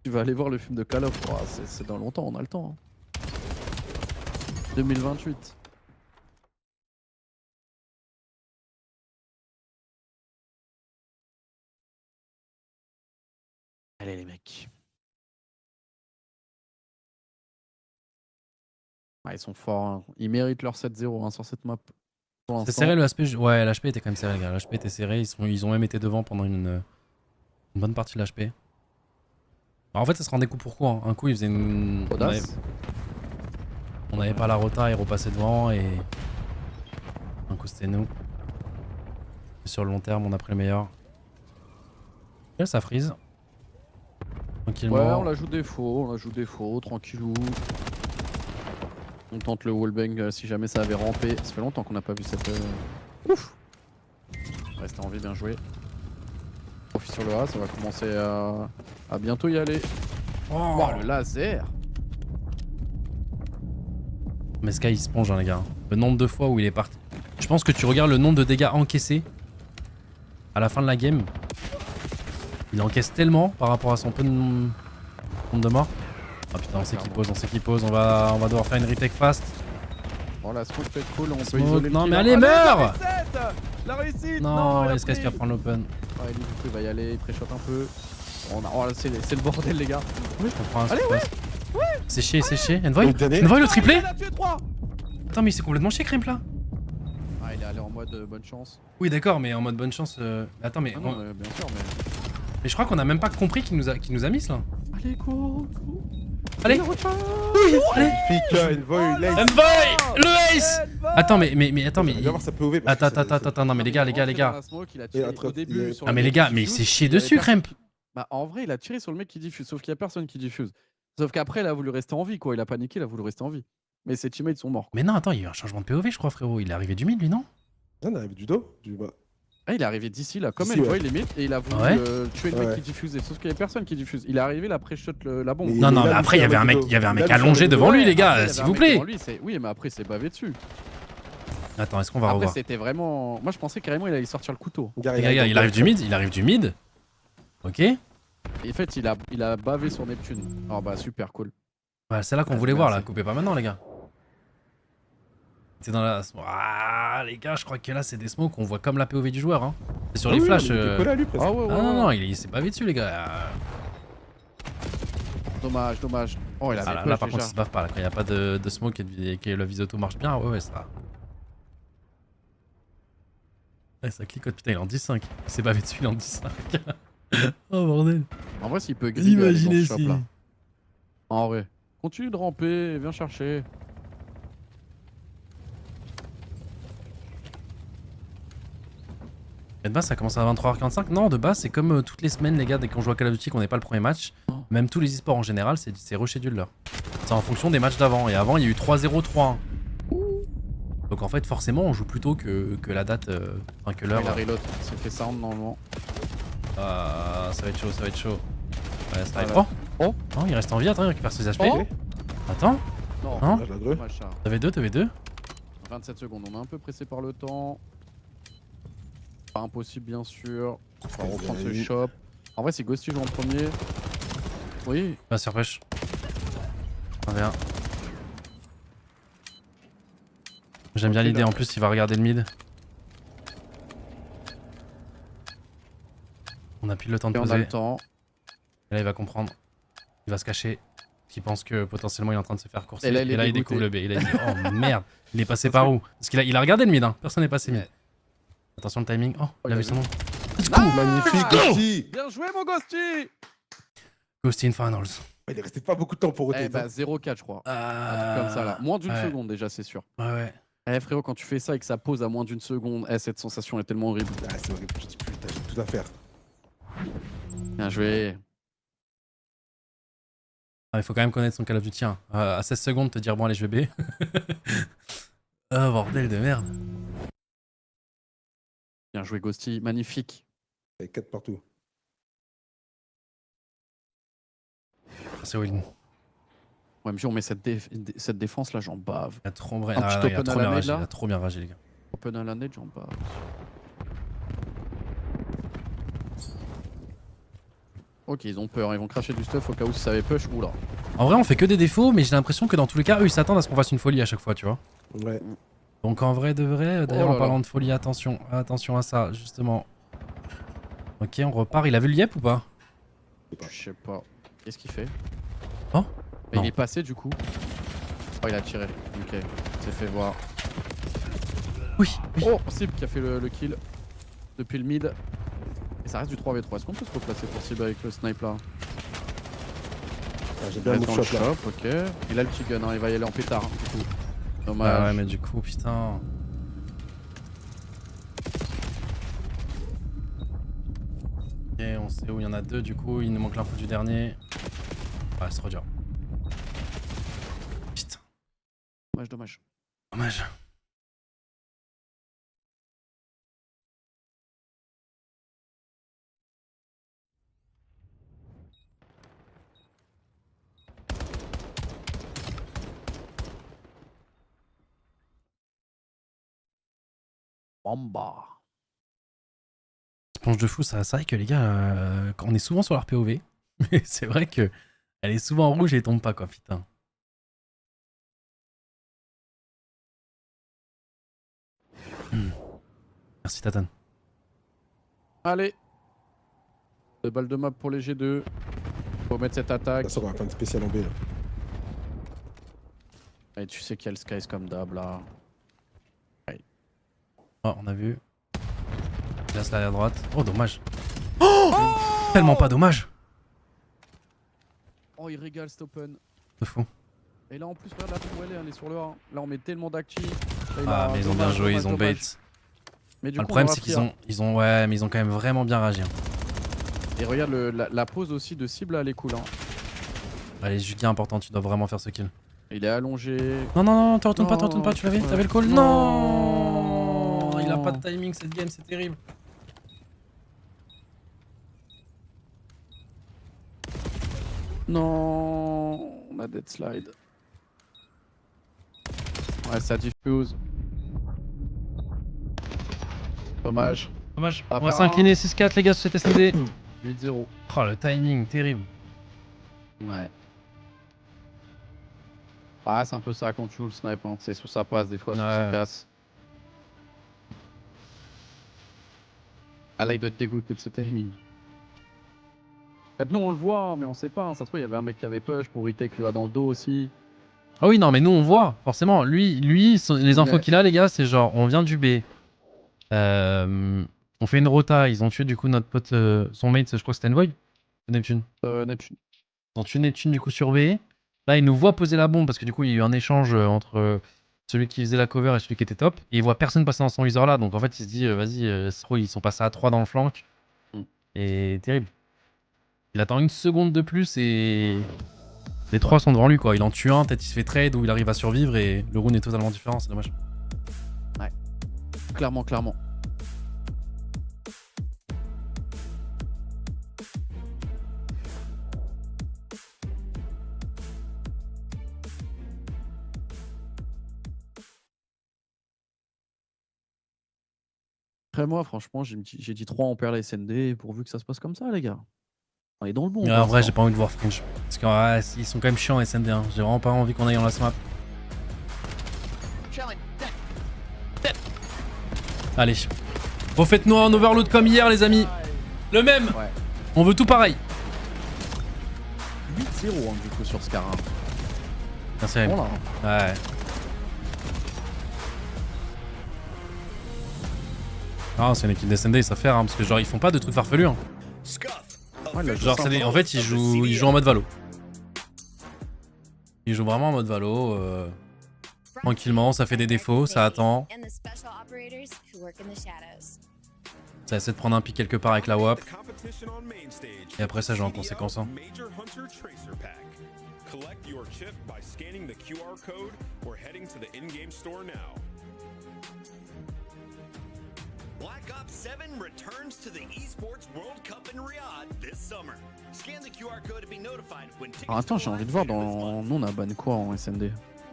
Tu vas aller voir le film de Call of. Oh, c'est dans longtemps, on a le temps. Hein. 2028. Allez les mecs. Ah, ils sont forts. Hein. Ils méritent leur 7-0 hein, sur cette map. Pour C'est l'instant. serré le HP. Ouais, l'HP était quand même serré, les gars. L'HP était serré. Ils ont même été devant pendant une bonne partie de l'HP. En fait, ça se rendait coup pour coup. Hein. Un coup, ils faisaient une. Audace. On avait pas la rota, ils repassaient devant et. Un coup, c'était nous. Et sur le long terme, on a pris le meilleur. Et ça freeze. Tranquillement. Ouais, on la joue défaut, tranquillou. On tente le wallbang si jamais ça avait rampé. Ça fait longtemps qu'on n'a pas vu cette. Ouf! Reste en vie, bien joué. Profit sur le A, ça va commencer à bientôt y aller. Oh, le laser! Mais Sky il se plonge, hein, les gars. Le nombre de fois où il est parti. Je pense que tu regardes le nombre de dégâts encaissés à la fin de la game. Il encaisse tellement par rapport à son peu de nombre de morts. Ah putain, on sait qu'il pose, on va devoir faire une retake fast. Bon, la smoke peut être cool, on peut Smoke, isoler le non, kill. mais allez, Allez, meurs la réussite. Non, il a est-ce qu'elle pris. va prendre l'open? Ouais, du coup, il va y aller, il pré-shot un peu. Oh, c'est le bordel, les gars. Oui, je comprends. Allez, C'est chier, c'est chier. Envoy Le dernier. Envoy le triplé Il a tué 3. Attends, mais c'est complètement chier, Crimp là. Ah, il est allé en mode bonne chance. Oui, d'accord, mais en mode bonne chance. Attends, mais, Ah non, bien sûr, mais. mais je crois qu'on a même pas compris qu'il nous a mis là. Allez, go. Allez Allez Fika, Envoy, Lace. Envoy le ace. Attends, mais attends, mais. Viens voir sa POV. parce que Attends, non, mais les gars, Dans les gars. la smoke, il a Et tiré entre- au début. sur Ah, le mais les mec gars, qui mais il diffuse. s'est chié Il y avait dessus, personne Crimp. Bah, en vrai, il a tiré sur le mec qui diffuse, sauf qu'il y a personne qui diffuse. Sauf qu'après, il a voulu rester en vie, quoi. Il a paniqué, il a voulu rester en vie. Mais ses teammates sont morts. Mais non, attends, il y a eu un changement de POV, je crois, frérot. Il est arrivé du mid, lui, non? On arrive du dos. Du bas. Ah, il est arrivé d'ici, là, comme D'ici, Envoy, ouais. limite, et il a voulu Ouais. tuer le mec Ouais. qui diffusait. Sauf qu'il y avait personne qui diffuse. Il est arrivé, il a pré-shot la bombe. Mais Non, non, il a mais après, il y mis avait un sur le mec, dos. il y avait un Il a mec mis sur allongé le dos. devant lui, les Après, il y gars, avait s'il un vous mec plaît. devant lui, oui, mais après, c'est bavé dessus. Attends, est-ce qu'on va Après, revoir? c'était vraiment. Moi, je pensais carrément il allait sortir le couteau. Regarde, Les gars, il arrive du mid, Ok. Et en fait, il a bavé sur Neptune. Oh, bah, super cool. Bah, c'est là qu'on Ah, voulait voir, là. merci. Coupez pas maintenant, les gars. C'est dans la. Ah, les gars, je crois que là, c'est des smokes qu'on voit comme la POV du joueur. Hein. C'est sur les flashs. à lui, presque. Ah, ouais, ouais. Ah non, ouais. non, il s'est pas vu dessus, les gars. Dommage, dommage. Oh, il Ah, avait là, push là, par contre, déjà. il se bave pas. Là. Quand il n'y a pas de smoke et que le vis auto marche bien, ouais, ça. Ouais, ça clicote, putain, il est en 10-5. Il s'est bavé dessus, il est en 10-5. Oh bordel. En vrai, s'il peut griller dans Imaginez ce si. shop là. En vrai. Continue de ramper, viens chercher. Et de base, ça commence à 23h45. Non, de base, c'est comme toutes les semaines, les gars, dès qu'on joue à Call of Duty, qu'on n'est pas le premier match. Même tous les e-sports en général, c'est reschedule leur. C'est en fonction des matchs d'avant. Et avant, il y a eu 3-0, 3-1. Donc en fait, forcément, on joue plutôt que la date, enfin que l'heure. Il a reload, il s'est fait sound normalement. Ah, ça va être chaud, ça va être chaud. Ouais, ça va être. Voilà. Oh Oh. Non, il reste en vie, attends, il récupère ses HP. Oh. Attends, Non, Hein Ah, je l'adore. dommage ça. t'avais deux. 27 secondes, on est un peu pressé par le temps. Pas impossible bien sûr. On va reprendre ce Oui. shop. En vrai, c'est Ghosty joue en premier. Oui, Va se faire push. 1v1. J'aime bien Ok, l'idée, là. en plus il va regarder le mid. On a pile le temps de et on a poser. le temps. Et là il va comprendre. Il va se cacher. Il pense que potentiellement il est en train de se faire courser. Et là, il est découvre le B. dégoûté. Il a dit oh merde. Il est passé par où? Parce qu'il a regardé le mid, hein. Personne n'est passé mid. Ouais. Attention le timing. Oh, il il a a vu vu. son nom. Magnifique, Ghosty. Bien joué mon Ghosty. Ghosty in Finals. Il est resté pas beaucoup de temps pour Eh roter. bah 0-4 je crois. Un truc comme ça là. Moins d'une ouais. seconde déjà c'est sûr. Ouais. Eh frérot quand tu fais ça et que ça pose à moins d'une seconde, cette sensation est tellement horrible. Ah, c'est horrible, je dis putain, j'ai tout à faire. Bien joué. Ah, il faut quand même connaître son Call of Duty. Hein. À 16 secondes te dire bon allez je vais B. Oh bordel de merde. Bien joué Ghosty, magnifique. Il y a 4 partout. C'est win. Ouais MJ on met cette défense là j'en bave. Il a trop, vrai... Un petit il a open trop à la bien main, ragé. là. Il a trop bien ragé les gars. Open à la net j'en bave. Ok ils ont peur, ils vont cracher du stuff au cas où ça avait push. Oula. En vrai on fait que des défauts mais j'ai l'impression que dans tous les cas eux ils s'attendent à ce qu'on fasse une folie à chaque fois tu vois. Ouais. Donc en vrai de vrai, d'ailleurs Oh là en parlant là. de folie attention à ça justement. Ok on repart, il a vu le yep ou pas? Je sais pas. Qu'est-ce qu'il fait? Oh Mais Non. il est passé du coup. Oh il a tiré. Ok. Il s'est fait voir. Oui, oui. Oh Sib qui a fait le kill. Depuis le mid. Et ça reste du 3v3. Est-ce qu'on peut se replacer pour Sib avec le snipe là? Ah, j'ai Il bien reste mon dans le shot là. shop, ok. Il a le petit gun, hein. Il va y aller en pétard du coup. Dommage. Ah ouais mais du coup putain. Ok on sait où il y en a deux du coup, il nous manque l'info du dernier. Ouais c'est trop dur. Putain, Dommage, dommage. dommage. Bamba. Sponge de fou, ça, c'est vrai que les gars, on est souvent sur leur POV, mais c'est vrai que elle est souvent en rouge et elle tombe pas quoi, putain. Merci Tatane. Allez. 2 balles de map pour les G2. Faut mettre cette attaque. Ça, on va faire une spéciale en B. Là. Et tu sais qu'il y a le Skies comme d'hab là. Oh, on a vu. Là, c'est à droite. Oh, dommage. Oh, tellement pas dommage. Oh, il régale cet open. C'est fou. Et là en plus, regarde la où elle est sur le 1. Là on met tellement d'actifs. Ah, mais ils ont bien joué, ils ont bait. Mais du Le coup, problème, on va c'est qu'ils free, ouais, mais ils ont quand même vraiment bien réagi. Hein. Et regarde la pose aussi de cible, elle est cool. Hein. Allez, Julia, important, tu dois vraiment faire ce kill. Il est allongé. Non, non, non, te retourne Non. pas, tu l'avais? Ouais. T'avais le call? Non. Non. Il a pas de timing cette game, c'est terrible. Non, on a dead slide. Ouais, ça diffuse. Dommage. Dommage. Ah, On va bah, s'incliner 6-4 les gars sur cet SND. 8-0. Oh, le timing, terrible. Ouais. Ah, c'est un peu ça quand tu joues le snipe. Hein. C'est sur sa passe des fois, sur sa casse. Ah là, il doit te dégoûter de ce timing. En fait, nous on le voit, mais on sait pas. Hein. Ça se trouve, il y avait un mec qui avait push pour retake lui va dans le dos aussi. Ah oui, non, mais nous on voit, forcément. Lui les infos Ouais. qu'il a, les gars, c'est genre, on vient du B. On fait une rota, ils ont tué du coup notre pote, son mate, je crois que c'était Envoy, Neptune. Neptune. Ils ont tué Neptune du coup sur B. Là, il nous voit poser la bombe parce que du coup, il y a eu un échange entre celui qui faisait la cover et celui qui était top. Et il voit personne passer dans son viseur là, donc en fait, il se dit, vas-y, ils sont passés à 3 dans le flanc. Et terrible. Il attend une seconde de plus et les 3 sont devant lui quoi. Il en tue un, peut-être il se fait trade ou il arrive à survivre et le round est totalement différent, c'est dommage. Ouais. Clairement, clairement. Après moi, franchement, j'ai dit 3 on perd la SND pourvu que ça se passe comme ça, les gars. On est dans le bon. En vrai, j'ai pas envie de voir Fringe. Parce qu'ils sont quand même chiants SND. Hein. J'ai vraiment pas envie qu'on aille en last map. Allez. Refaites-nous un overload comme hier, les amis. Le même. Ouais. On veut tout pareil. 8-0 hein, du coup sur Scar. Hein. Merci, Bon, là, hein. ouais. Ah, c'est une équipe d'SND, ils savent faire, hein, parce que genre ils font pas de trucs farfelus. Hein. Ouais, Genre, en fait, ils jouent en mode Valo. Ils jouent vraiment en mode Valo. Tranquillement, ça fait des défauts, ça attend. Ça essaie de prendre un pic quelque part avec la WAP. Et après, ça joue en conséquence. Hein. Black Ops 7 returns to the Esports World Cup in Riyadh this summer. Scan the QR code to be notified when tickets. Alors attends, j'ai envie de voir dans. Nous on a ban quoi en SND?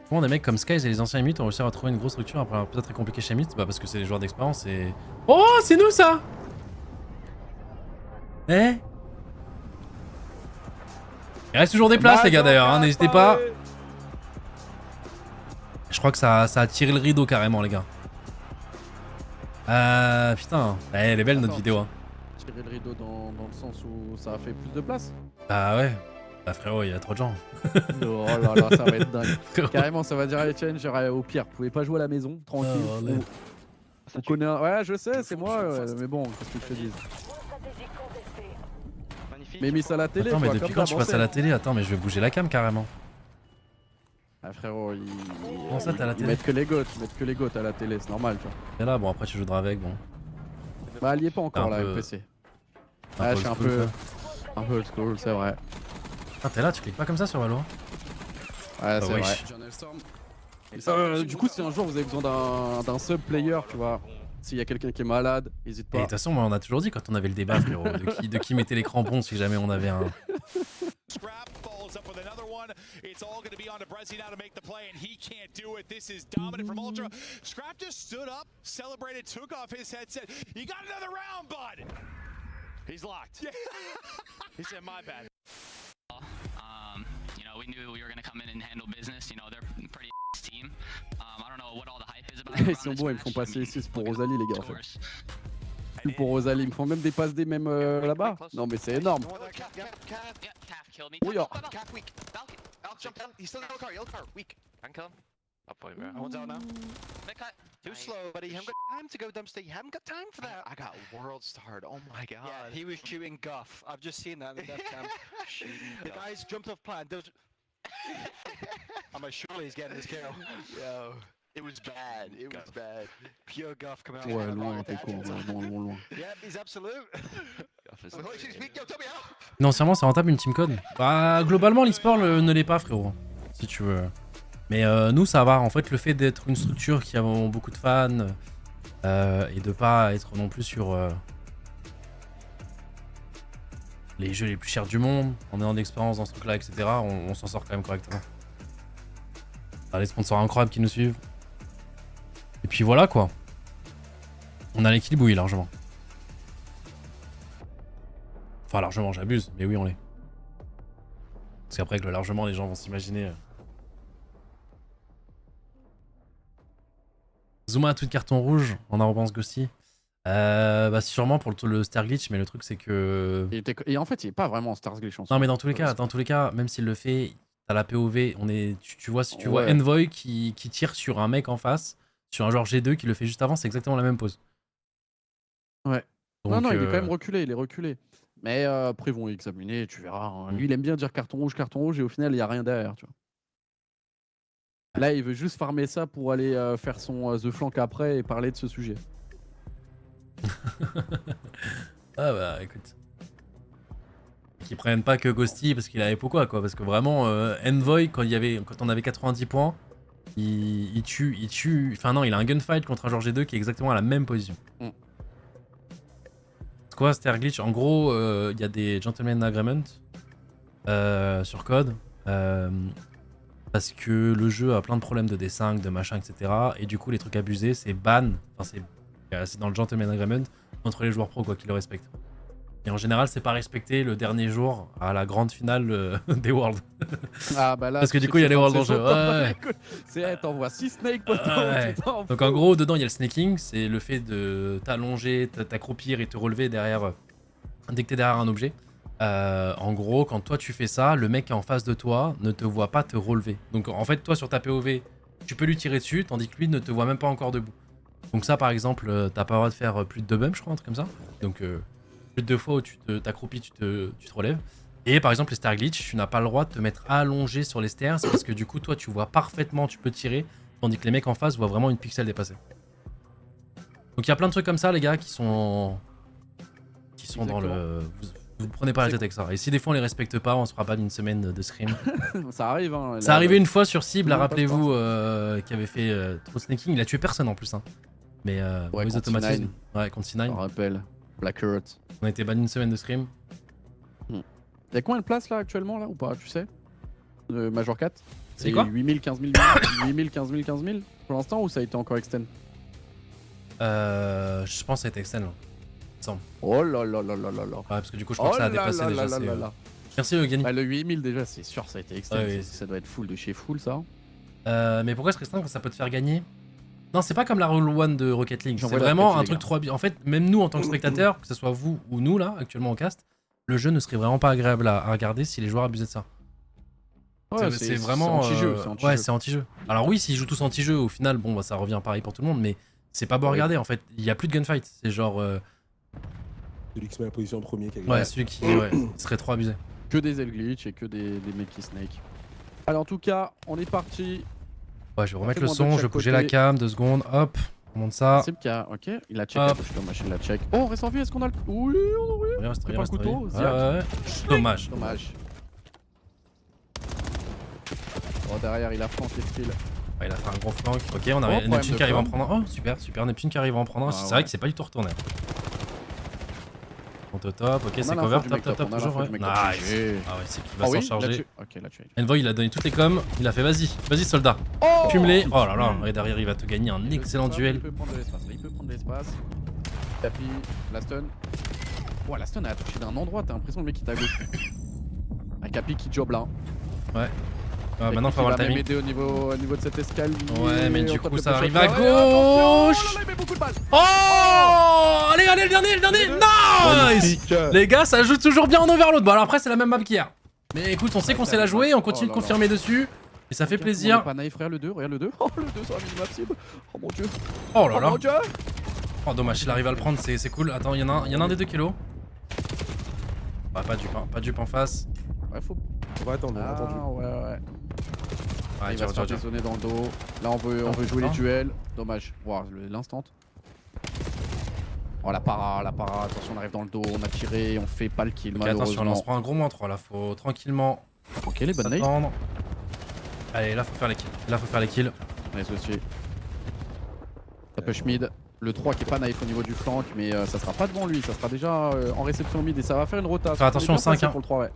Comment des mecs comme Skies et les anciens Mythes ont réussi à trouver une grosse structure après peut-être très compliqué chez Mythes? Bah parce que c'est les joueurs d'expérience et. Oh, c'est nous ça! Eh? Il reste toujours des places, les gars d'ailleurs, hein, n'hésitez pas. Je crois que ça a tiré le rideau carrément, les gars. Putain, elle est belle notre vidéo. Hein. Tirer le rideau dans le sens où ça a fait plus de place. Bah ouais. Bah frérot, il y a trop de gens. Oh là là, ça va être dingue. Carrément, ça va dire à Etienne, au pire, vous pouvez pas jouer à la maison, tranquille. On connaît un... Ouais, je sais, c'est moi, mais bon, qu'est-ce que je te dis. Mais mis ça à la télé. Attends, mais quoi, depuis comme quand tu passes à la télé? Attends, mais je vais bouger la cam carrément. Ah frérot, Comment ça, t'as la ils télé? mettent que les goats à la télé, c'est normal, tu vois. Et là, bon, après tu joueras avec, bon. Bah, elle y est pas encore Un là, peu- MPC. un Ouais, peu je suis un old school, peu. quoi. Un peu old school, c'est vrai. Ah, t'es là, tu cliques pas comme ça sur Valo? Ouais, Bah c'est oui. vrai. Du coup, si un jour vous avez besoin d'un sub-player, tu vois, s'il y a quelqu'un qui est malade, n'hésite Et de pas. toute façon, moi, on a toujours dit quand on avait le débat, frérot, de qui mettait les crampons si jamais on avait un. Scrap follows up with another one. It's all going to be on to Brezzy now to make the play, and he can't do it. This is dominant from Ultra. Scrap just stood up, celebrated, took off his headset. You got another round, bud. He's locked. He said, "My bad." You know, we knew we were going to come in and handle business. You know, they're a pretty team. I don't know what all the hype is about. Ils sont bons, ils me font passer ici, c'est pour Rosalie les gars en fait. Plus pour Rosalie, ils me font même des passes D même là-bas. Non mais c'est énorme. Oui, One's out now. Too slow, buddy. You haven't got time to go dumpster. You haven't got time for that. I got world starred. Oh my god. Yeah, he was shooting guff. I've just seen that in the death cam. The guy's jumped off plan. I'm like, surely he's getting his kill. Yo, it was bad. It was bad. Pure guff coming out. Ouais, loin, t'es con, loin. Yeah, he's absolute. Financièrement, c'est rentable une team code. Bah, globalement, l'e-sport ne l'est pas, frérot. Si tu veux. Mais nous, ça va. En fait, le fait d'être une structure qui a vraiment beaucoup de fans et de pas être non plus sur les jeux les plus chers du monde, en ayant d'expérience dans ce truc-là, etc., on s'en sort quand même correctement. On a les sponsors incroyables qui nous suivent. Et puis voilà, quoi. On a l'équilibre, oui, largement. Enfin, largement, j'abuse, mais oui, on l'est. Parce qu'après, avec le largement, les gens vont s'imaginer... Zuma à tout de carton rouge, on en repense Ghosty. Bah sûrement pour le Star Glitch, mais le truc c'est que... Et en fait, il est pas vraiment Star Glitch en soi. Non mais dans tous les cas, même s'il le fait, t'as la POV, tu vois, si tu vois Envoy qui tire sur un mec en face, sur un genre G2 qui le fait juste avant, c'est exactement la même pose. Ouais. Donc, non, il est quand même reculé, il est reculé. Mais après, ils vont examiner, tu verras. Hein. Lui, il aime bien dire carton rouge, et au final, il n'y a rien derrière, tu vois. Là, il veut juste farmer ça pour aller faire son The Flank après et parler de ce sujet. Ah bah, écoute. Qu'ils prennent pas que Ghosty parce qu'il a hype ou quoi, parce que vraiment, Envoy, quand on avait 90 points, il tue... Enfin non, il a un gunfight contre un genre G2 qui est exactement à la même position. C'est quoi Star Glitch? En gros, il y a des gentlemen agreement sur code. Parce que le jeu a plein de problèmes de D5, de machin, etc. Et du coup, les trucs abusés, c'est ban. Enfin, c'est dans le gentleman agreement entre les joueurs pro, quoi, qui le respectent. Et en général, c'est pas respecté le dernier jour à la grande finale des Worlds. Ah bah là, parce que du coup, il y a les Worlds en jeu. Ouais. C'est, t'envoies 6 snakes, poteau. Ouais. Donc en gros, dedans, il y a le snaking. C'est le fait de t'allonger, t'accroupir et te relever derrière dès que t'es derrière un objet. En gros, quand toi tu fais ça, le mec qui est en face de toi ne te voit pas te relever. Donc en fait, toi sur ta POV, tu peux lui tirer dessus, tandis que lui ne te voit même pas encore debout. Donc ça, par exemple, t'as pas le droit de faire plus de 2 bumps, je crois, un truc comme ça. Donc plus de 2 fois où tu t'accroupis, tu te relèves. Et par exemple, les Star Glitch, tu n'as pas le droit de te mettre allongé sur les stairs parce que du coup, toi, tu vois parfaitement, tu peux tirer, tandis que les mecs en face voient vraiment une pixel dépassée. Donc il y a plein de trucs comme ça, les gars, qui sont dans le... Vous ne prenez pas la tête avec ça. Et si des fois on les respecte pas, on se fera pas d'une semaine de scrim. Ça arrive, hein. Ça arrivait une fois sur Cible, rappelez-vous, qui avait fait trop snaking. Il a tué personne en plus. Hein. Mais les automatismes. Ouais, contre C9. Je me rappelle. Black Earth. On a été banni une semaine de scrim. Y'a combien de places là actuellement là ou pas, tu sais Major 4. C'est quoi 8000, 15 000, 8000, 15 000, 15 000 pour l'instant ou ça a été encore extend? Je pense que ça a été extend là. Oh là là là là là là. Ouais, parce que du coup, je crois que ça a dépassé déjà. Merci Eugénie. Bah, le 8000 déjà, c'est sûr, ça a été extend. Ouais, ça doit être full de chez full ça. Mais pourquoi se restreindre quand ça peut te faire gagner? Non, c'est pas comme la Roll 1 de Rocket League. C'est vraiment un truc trop bien. En fait, même nous en tant que spectateurs, que ce soit vous ou nous là, actuellement au cast, le jeu ne serait vraiment pas agréable à regarder si les joueurs abusaient de ça. Ouais, c'est vraiment. Anti-jeu. Ouais, c'est anti-jeu. Alors oui, s'ils jouent tous anti-jeu, au final, bon, bah, ça revient pareil pour tout le monde, mais c'est pas beau à regarder en fait. Il y a plus de gunfight. C'est genre. Celui qui se met la position en premier qui a gagné. Ouais, celui qui serait trop abusé. Que des glitch et que des mecs qui snake. Allez, en tout cas, on est parti. Ouais, je vais remettre le son, je vais bouger la cam, 2 secondes, hop, on monte ça. C'est le ok, il a check, la machine la check. Oh, on reste en vie, est-ce qu'on a le... Oui, on a rien, pas le couteau, ouais. Dommage. Oh, derrière, il a flanqué ce kill. Ouais, il a fait un gros flank. Ok, on a Neptune qui arrive à en prendre un. Oh, super, Neptune qui arrive à en prendre un. C'est vrai que c'est pas du tout retourné. On te top, ok, c'est cover, top, toujours, ouais. Nice. Ah ouais, c'est qu'il va s'en charger. Envoy, il a donné toutes les coms, il a fait vas-y soldat. Fume-les. Oh là là, et derrière il va te gagner un excellent duel. Il peut prendre de l'espace, Tapi, la stun. Ouais, la stun elle a touché d'un endroit, t'as l'impression le mec qui t'a gauche. Un Capi qui job là. Ouais. Maintenant, faut avoir le timing. m'aider au niveau de cette escalier. Ouais, mais du coup, ça arrive à à gauche. il met beaucoup de balles. Oh, allez, le dernier. Nice. Les gars, ça joue toujours bien en overload. Bon, alors après, c'est la même map qu'hier. Mais écoute, on sait qu'on sait la jouer, on continue de confirmer dessus. Et ça fait plaisir. Pas naïf, frère, le 2, regarde le 2. Oh, le 2 sur la minimap cible. Oh mon dieu. Oh là Oh là. mon dieu. Oh, dommage, s'il arrive à le prendre, c'est cool. Attends, il y en a un des 2 kilos. Ah, pas dupe en face. Ouais, faut. On va attendre, on va attendre. Ouais. Ouais, Il va se faire dézonner dans le dos. Là, on veut jouer les duels. Dommage. Wow, l'instant. Oh, la para. Attention, on arrive dans le dos. On a tiré. On fait pas le kill, Ok, attention, là, on se malheureusement. prend un gros -3 là. Faut tranquillement Ok, les bonnes nades. attendre. Allez, là, faut faire les kills. Nice aussi. Ça push mid. Le 3 qui est pas naïf au niveau du flank, mais ça sera pas devant lui. Ça sera déjà en réception mid et ça va faire une rota. Faire attention au 5, hein. Pour le 3, ouais.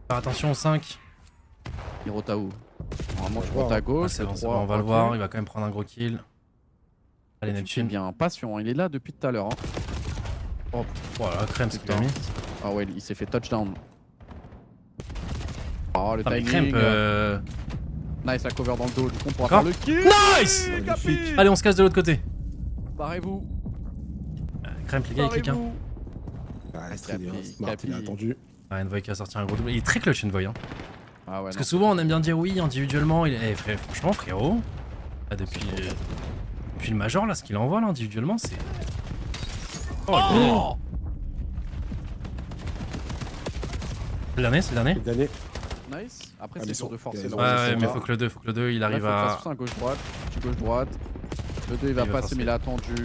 Faire attention au 5. Il rota où? Normalement, tu rotes à gauche. C'est le bon, 3, on va le ok. voir. Il va quand même prendre un gros kill. Allez, C'est Neptune. bien, patient, il est là depuis tout à l'heure. Hein. Oh Voilà, crème, ce que t'as mis. Ah ouais, il s'est fait touchdown. Oh, le Ah, mais timing. crème, Nice, la cover dans le dos, du coup on pourra Encore faire le kill. Nice. Capi. Allez, on se casse de l'autre côté. Barrez-vous. Crème, les gars, il clique. Hein. Ouais, très bien. Capi, Smart, il a Capi. attendu. Ah, Envoy qui a sorti un gros double. Il est très clutch, Envoy. Hein. Ah ouais, Parce non. que souvent, on aime bien dire oui, individuellement. Franchement, frérot, là, depuis le Major, là, ce qu'il envoie là, individuellement, c'est. Oh, le dernier, c'est le dernier. Le dernier. Nice. Après, Ah, c'est mais sur de sur- forcer. ouais, dans Ouais, le ouais, sens mais là. faut que le 2, il arrive Là, faut à. faire un gauche-droite. Petit gauche-droite. Le 2, il va Il va passer, forcer. mais il a attendu.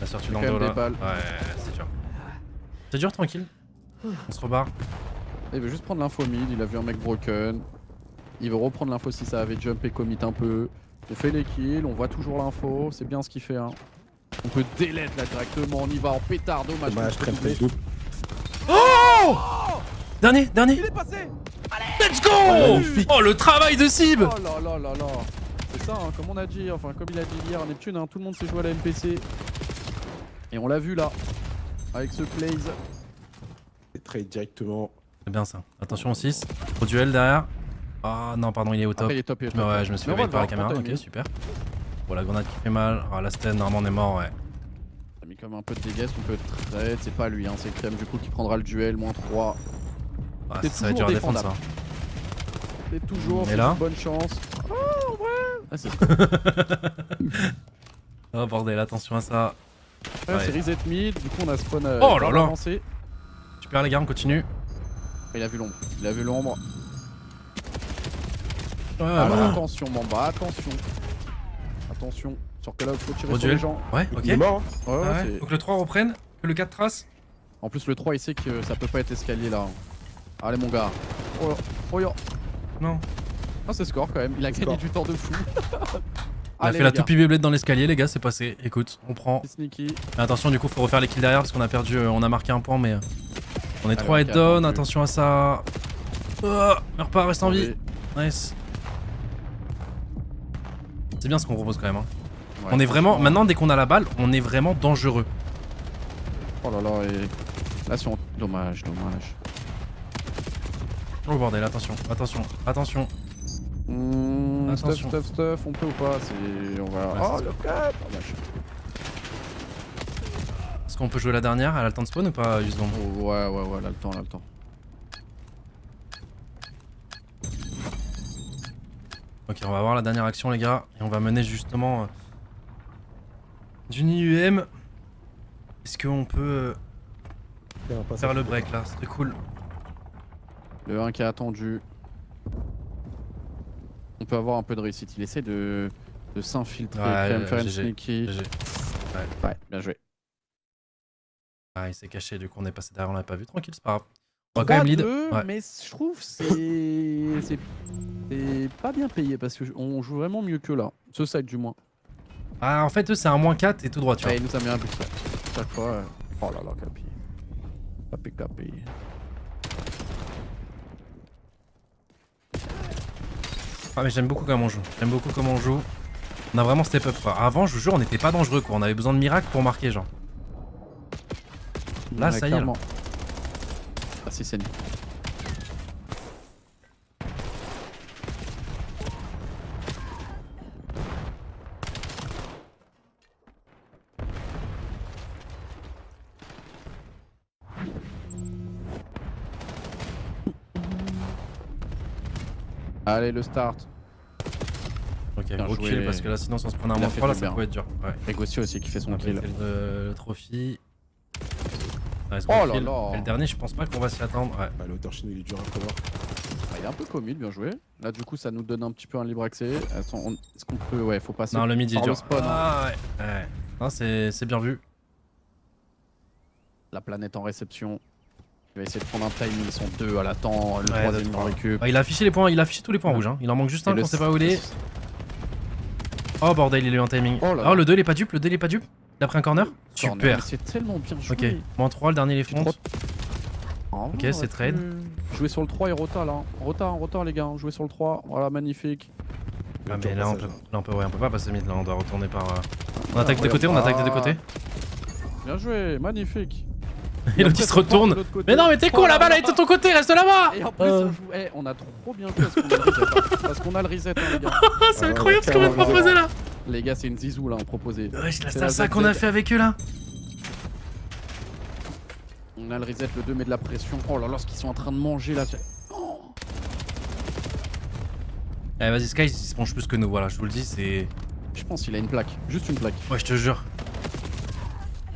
La sortie Il y dans a le quand dos même là. des balles. Ouais, c'est dur. C'est dur, tranquille. On se rebarre. Il veut juste prendre l'info mid, il a vu un mec broken. Il veut reprendre l'info si ça avait jump et commit un peu. On fait les kills, on voit toujours l'info, c'est bien ce qu'il fait. Hein. On peut delete là directement, on y va en pétard, dommage. Dommage, qu'on crème, se fait double. Oh, dernier. Il est passé. Let's go. magnifique. Oh, le travail de Sib. Oh là là là là. C'est ça, hein, comme on a dit, enfin comme il a dit hier, Neptune, hein, tout le monde sait jouer à la MPC. Et on l'a vu là, avec ce plays. C'est très directement. C'est bien ça. Attention au 6. Au duel derrière. Ah non, pardon, il est au top. Après il est top, il est top. Ouais, je me suis Mais on réveillé va par la le caméra. voir, Ok, timing. super. Bon, la grenade qui fait mal. Ah, la Sten, normalement, on est mort, ouais. Il a mis comme un peu de dégâts, ce qu'on peut trade, c'est pas lui, hein, c'est Crème du coup qui prendra le duel, -3. Ah, C'est ça va être dur à toujours défendre ça. C'est toujours Mais là une bonne chance. Oh ouais. Ah, c'est Oh bordel, attention à ça. Ouais, Ouais. c'est reset mid, du coup on a spawn Oh là là. avancé. Super les gars, on continue. Il a vu l'ombre, il a vu l'ombre. Ouais, Alors bah. attention Mamba, attention. Attention, sur quel là faut tirer Au sur duel. les gens. Ouais, ok. Il est mort. Hein. Ouais, ouais, Ah ouais. c'est- Faut que le 3 reprenne, que le 4 trace. En plus le 3 il sait que ça peut pas être escalier là. Allez mon gars. Oh yo, oh yo. Non. Ah c'est score quand même, il a gagné Score. du temps de fou. On a Allez, fait la les gars. toupie Beyblade dans l'escalier, les gars, c'est passé. Écoute, on prend. C'est sneaky. Mais attention, du coup, faut refaire les kills derrière parce qu'on a perdu. On a marqué un point, mais. On est Allez, 3 ok, head down, attendu. attention à ça. Oh, meurs pas, reste en vie. Attendez. Nice. C'est bien ce qu'on propose quand même. Hein. Ouais, On est vraiment. franchement. Maintenant, dès qu'on a la balle, on est vraiment dangereux. Oh là là, et là si on... Dommage, dommage. Oh bordel, attention, attention, attention. Stuff, Attention. stuff, on peut ou pas? C'est... On va... Ouais, oh c'est le cap. Dommage. Est-ce qu'on peut jouer la dernière? Elle a le temps de spawn ou pas, Usbomb? Oh, ouais, là le temps, là le temps. Ok, on va voir la dernière action, les gars. Et on va mener justement d'une IUM. Est-ce qu'on peut Il y a un passage. faire le break là? C'est cool. Le 1 qui a attendu. On peut avoir un peu de réussite. Il essaie de s'infiltrer, Ouais, quand même faire une GG. sneaky. GG. Ouais, bien joué. Ah, il s'est caché, du coup on est passé derrière, on l'a pas vu. Tranquille, c'est pas grave. On va quand même lead. 3-2, Ouais. mais je trouve que c'est pas bien payé parce qu'on joue vraiment mieux que là. Ce side du moins. Ah, en fait, eux, c'est un -4 et tout droit, tu vois. Ouais, il nous a mis un but là. Chaque fois. Oh là là, Capi. Capi. Ah, mais j'aime beaucoup comment on joue. J'aime beaucoup comment on joue. On a vraiment step up quoi. Avant, je vous jure, on était pas dangereux quoi. On avait besoin de miracles pour marquer, genre. Là, Ouais, ça y est, là. clairement. Ah si, c'est nul. Allez, le start. Ok, Bien gros joué. kill parce que là sinon si on se prenait un Il a moins fait 3 là du ça bien. pouvait être dur. Ouais. Et Gossi aussi qui fait son Après, kill. c'est le trophy. Nice, Oh gros là kill. là. Et le dernier je pense pas qu'on va s'y attendre. Ouais. Bah, le hauteur chinois il est dur à cover. Ah, il est un peu commune, bien joué. Là, du coup, ça nous donne un petit peu un libre accès. Est-ce qu'on peut. Ouais, faut passer Non le mid il est par le dur. spawn. hein. Ah ouais. Ouais. Non c'est bien vu. La planète en réception. Il va essayer de prendre un timing. Ils sont deux à l'attente. Le Ouais, troisième, deux, il en trois. récup. Bah, il a affiché les points, il a affiché tous les points Ouais. rouges. Hein. Il en manque juste Et un le qu'on sait pas où il est. Oh bordel, il est en timing. Oh là Oh là. le 2 il est pas dupe, le 2 il est pas dupe. Il a pris un corner. Corner, Super. mais c'est tellement bien joué. Ok, moins 3, le dernier les Tu fonds. te En Ok, vrai, on c'est va trade. plus jouer sur le 3 et rota là. Rota les gars, jouer sur le 3. Voilà, magnifique. Ah, mais Dur là on passage, peut, ouais, on peut pas passer mid, là on doit retourner par. On Ah, attaque des ouais, côtés, on attaque des deux ah. côtés. Bien joué, magnifique. Et l'autre il se retourne. Mais non, mais t'es con, la balle elle est de ton côté, reste là-bas. Et en plus, on joue. Eh, on a trop bien joué parce qu'on a le reset. Parce qu'on a le reset, hein, les gars. C'est incroyable ce qu'on vient de proposer là. Les gars, c'est une zizou là, on proposé. Ouais, c'est C'est la ça qu'on a ZZ. fait avec eux là. On a le reset, le 2 met de la pression. Oh là là, ce qu'ils sont en train de manger là. Allez, vas-y, Sky il se penche plus que nous, voilà, je vous le dis, c'est. Je pense qu'il a une plaque, juste une plaque. Ouais, je te jure.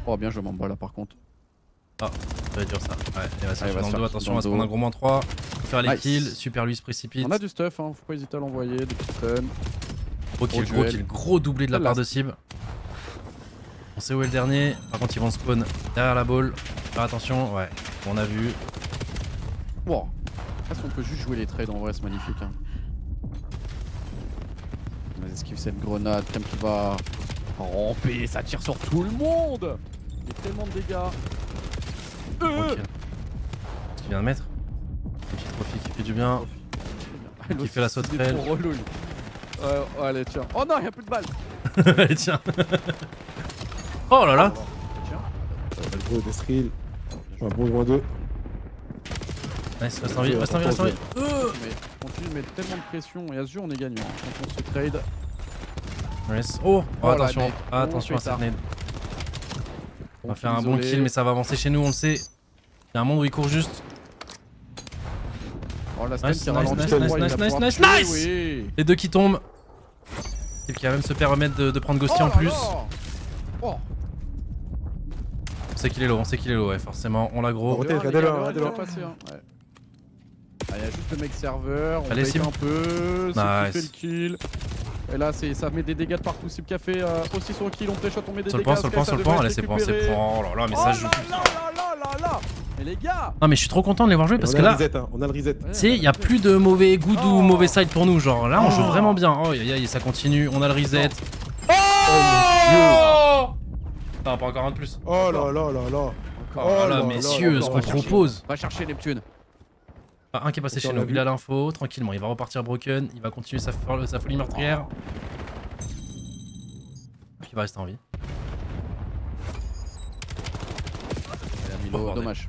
Oh, bien, je m'en bats là par contre. Ça va être dur ça. Ouais, il va se Allez, faire va dans se le dos, faire attention, on dans va se le prendre un dos. gros moins 3. Faut faire les Nice. kills, super lui il se précipite. On a du stuff, hein, faut pas hésiter à l'envoyer, des petites stuns. Gros kill, Gros duel. gros doublé de la Là, part de Sib. On sait où est le dernier, par contre ils vont spawn derrière la ball. Faire attention, ouais, on a vu. Wow. Est-ce qu'on peut juste jouer les trades en vrai, c'est magnifique. Hein. On esquive cette grenade, Cam qui va ramper, ça tire sur tout le monde. Il y a tellement de dégâts. Ok. Ce qu'il vient de mettre. Un petit trophy qui fait du bien. L'autre, fait la il est sauterelle. trop relou, lui. Allez, tiens. Oh non, il y a plus de balles. Allez, tiens. Oh là là. Tiens. Le gros Destril. Un bon loin 2. Nice, reste en vie, reste en vie, reste en vie. Mais continue de mettre tellement de pression et à ce jeu on est gagnant. Quand on se trade. Nice. Oh, Oh, la attention, nade. attention Oh, à cette pétard. nade. On va faire un suis bon désolé. kill, mais ça va avancer chez nous, on le sait. Il y a un monde où il court juste. Oh la stun Nice, qui nice, ralentit nice, le nice, droit, il va nice, pouvoir nice, tuer, nice. oui. Les deux qui tombent. Et qui va même se permettre de prendre Ghosty en Oh là plus. là. Oh. On sait qu'il est low, on sait qu'il est low, ouais, forcément. On l'a gros. Oh, Le regardez-le, un, les gars, regardez-le. il va passer, hein. Ouais. Ah, il y a juste le mec serveur, on Allez, bait Sim. un peu, c'est Nice. qui fait le kill. Et là ça met des dégâts de partout, Sib qui a fait aussi son kill, on pré-shot, on met des Sur le dégâts. point, sur le Sky, point, ça sur le devrait point. être Allez, c'est point, c'est récupéré. point. Oh là là, mais Oh ça joue. là là là là. Mais les gars. Non, mais je suis trop content de les voir jouer parce on que a le là, reset, hein, on a le reset. tu sais, il y a plus de mauvais good ou Oh. mauvais side pour nous. Genre là, on joue Oh. vraiment bien. Oh, aïe, aïe, ça continue. On a le reset. Oh Non, pas encore un de plus. Oh là là là là. Oh là Oh là, là messieurs, là ce là qu'on là. propose. Va chercher Neptune. Ah, un qui est passé Ok, chez on nous. l'a Il vu. a l'info, tranquillement. Il va repartir broken. Il va continuer sa folie meurtrière. Puis il va rester en vie. Milo, bordel. dommage.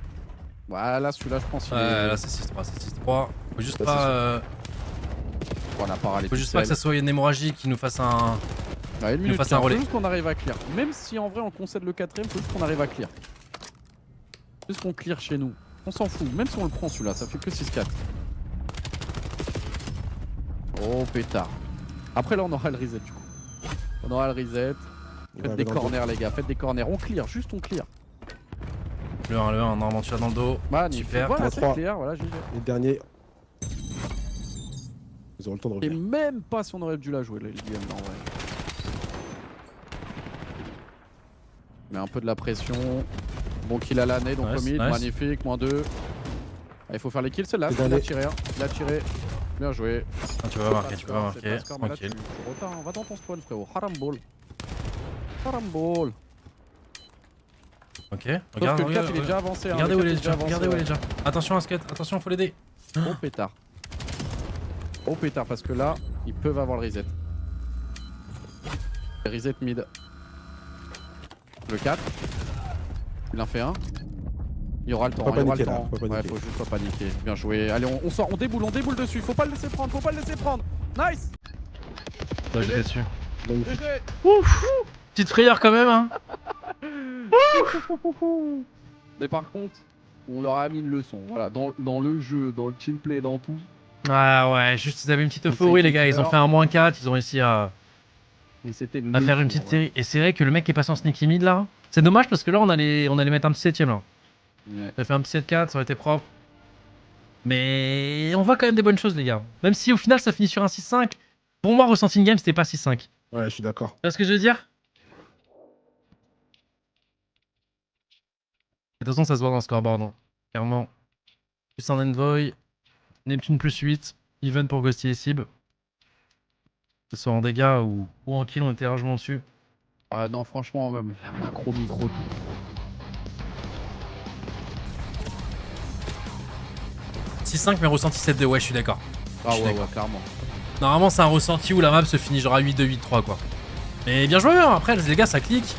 Voilà, celui-là, je pense qu'il Ouais, est. là c'est 6-3, c'est 6-3. Faut juste Ça, pas, On a parlé faut juste pas que ça soit une hémorragie qui nous fasse un. Ouais, une minute, fasse tiens, un relais. faut juste qu'on arrive à clear. Même si en vrai on concède le 4ème, faut juste qu'on arrive à clear. Juste qu'on clear chez nous. On s'en fout, même si on le prend celui-là, ça fait que 6-4. Oh pétard. Après là on aura le reset du coup. On aura le reset. On Faites va des aller dans le corners les gars, faites des corners. On clear, juste on clear. Le 1, normalement tu l'as dans le dos. Magnifique. Super. Voilà, 3-3. c'est clear, voilà, GG. Et le dernier. Ils auront le temps de Et revenir. même pas si on aurait dû la jouer le game là en vrai. Mais un peu de la pression. Bon kill à l'année, donc Nice, au mid, nice. magnifique, -2. Ah, il faut faire les kills, celle-là, C'est il a dernier. tiré, hein. Il a tiré. Bien joué. Ah, tu vas marquer, Pas tu peux score, marquer. c'est pas score, mais là, Tranquille. tu retard, hein. Va dans ton spawn frérot, haram ball. Haram ball. Ok, Sauf regarde, que le 4 regarde. il est déjà avancé. hein. Regardez Le où il 4 est déjà, avancé, regardez où il est ouais. déjà. Attention à Scud, attention, faut l'aider. Oh pétard. Oh pétard, parce que là, ils peuvent avoir le reset. Reset mid. Le 4. Il en fait un. Il y aura le temps, Faut pas il y aura le paniquer, là, temps. faut pas Ouais, paniquer. faut juste pas paniquer. Bien joué. Allez, on sort, on déboule dessus. Faut pas le laisser prendre, faut pas le laisser prendre. Nice. Toi, j'étais dessus. Magnifique. GG. Petite frayeur quand même, hein. Mais par contre, on leur a mis une leçon. Voilà, dans le jeu, dans le teamplay, dans tout. Ah ouais, juste ils avaient une petite euphorie les gars, ils ont fait un -4, ils ont réussi à faire une petite série. Et c'est vrai que le mec est passé en sneaky mid là, c'est dommage parce que là on allait mettre un petit 7ème là. Ouais. Ça fait un petit 7-4, ça aurait été propre. Mais on voit quand même des bonnes choses les gars. Même si au final ça finit sur un 6-5, pour moi ressenti game c'était pas 6-5. Ouais, je suis d'accord. Tu vois ce que je veux dire? De toute façon ça se voit dans le scoreboard, hein. Clairement. Plus un Envoy, Neptune plus 8, even pour Ghosty et Sib. Que ce soit en dégâts ou en kill, on était largement dessus. Ah non, franchement, même macro, micro. 6-5 mais ressenti 7-2, ouais je suis d'accord. Ah Je suis ouais, d'accord. ouais, clairement. Normalement c'est un ressenti où la map se finit genre à 8-2, 8-3 quoi. Mais bien joué, hein. Après les gars ça clique.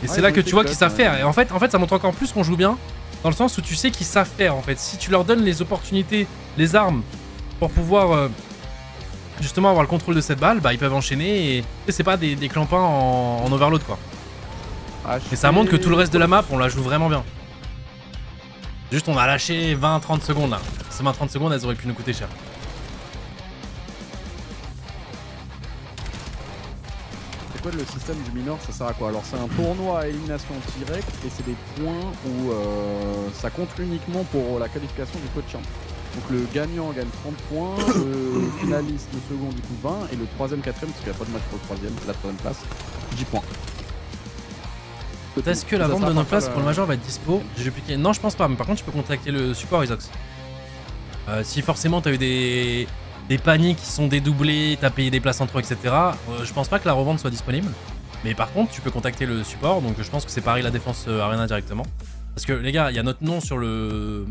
Et c'est là que tu vois qu'ils savent faire. Et en fait ça montre encore plus qu'on joue bien. Dans le sens où tu sais qu'ils savent faire en fait. Si tu leur donnes les opportunités, les armes pour pouvoir justement avoir le contrôle de cette balle, bah ils peuvent enchaîner et c'est pas des clampins en overload quoi. Et ça montre que tout le reste de la map on la joue vraiment bien. Juste on a lâché 20-30 secondes là. Ces 20-30 secondes elles auraient pu nous coûter cher. C'est quoi le système du minor? Ça sert à quoi? Alors c'est un tournoi à élimination directe et c'est des points où ça compte uniquement pour la qualification du coach champ. Donc le gagnant gagne 30 points, le finaliste, le second du coup 20 et le troisième, quatrième, parce qu'il n'y a pas de match pour la troisième place, 10 points. Est-ce que la vente de nos places pour le major va être dispo? J'ai piqué. Non je pense pas, mais par contre tu peux contacter le support Isox. Si forcément t'as eu des paniques qui sont dédoublés, t'as payé des places en trop, etc. Je pense pas que la revente soit disponible. Mais par contre tu peux contacter le support, donc je pense que c'est pareil la défense Arena directement. Parce que les gars, il y a notre nom sur le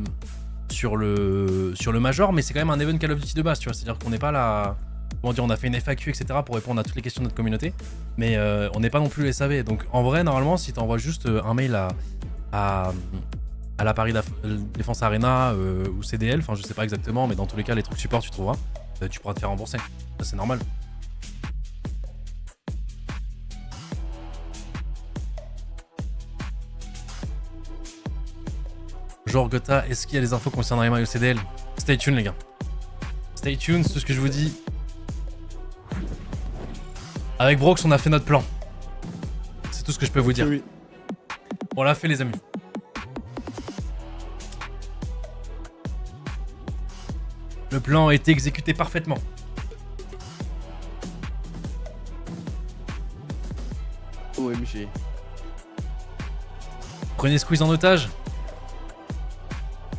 major, mais c'est quand même un event Call of Duty de base, tu vois. C'est-à-dire qu'on n'est pas là. Comment dire, on a fait une FAQ, etc. pour répondre à toutes les questions de notre communauté. Mais on n'est pas non plus les SAV. Donc en vrai, normalement, si t'envoies juste un mail à la Paris Défense Arena ou CDL, enfin je sais pas exactement, mais dans tous les cas, les trucs support, tu trouveras. Tu pourras te faire rembourser. Ça, c'est normal. Genre Gotha, est-ce qu'il y a des infos concernant Emma et CDL? Stay tuned les gars. Stay tuned, c'est tout ce que je vous dis. Avec Brox, on a fait notre plan. C'est tout ce que je peux vous dire. Oui. On l'a fait les amis. Le plan a été exécuté parfaitement. OMG. Prenez Squeeze en otage.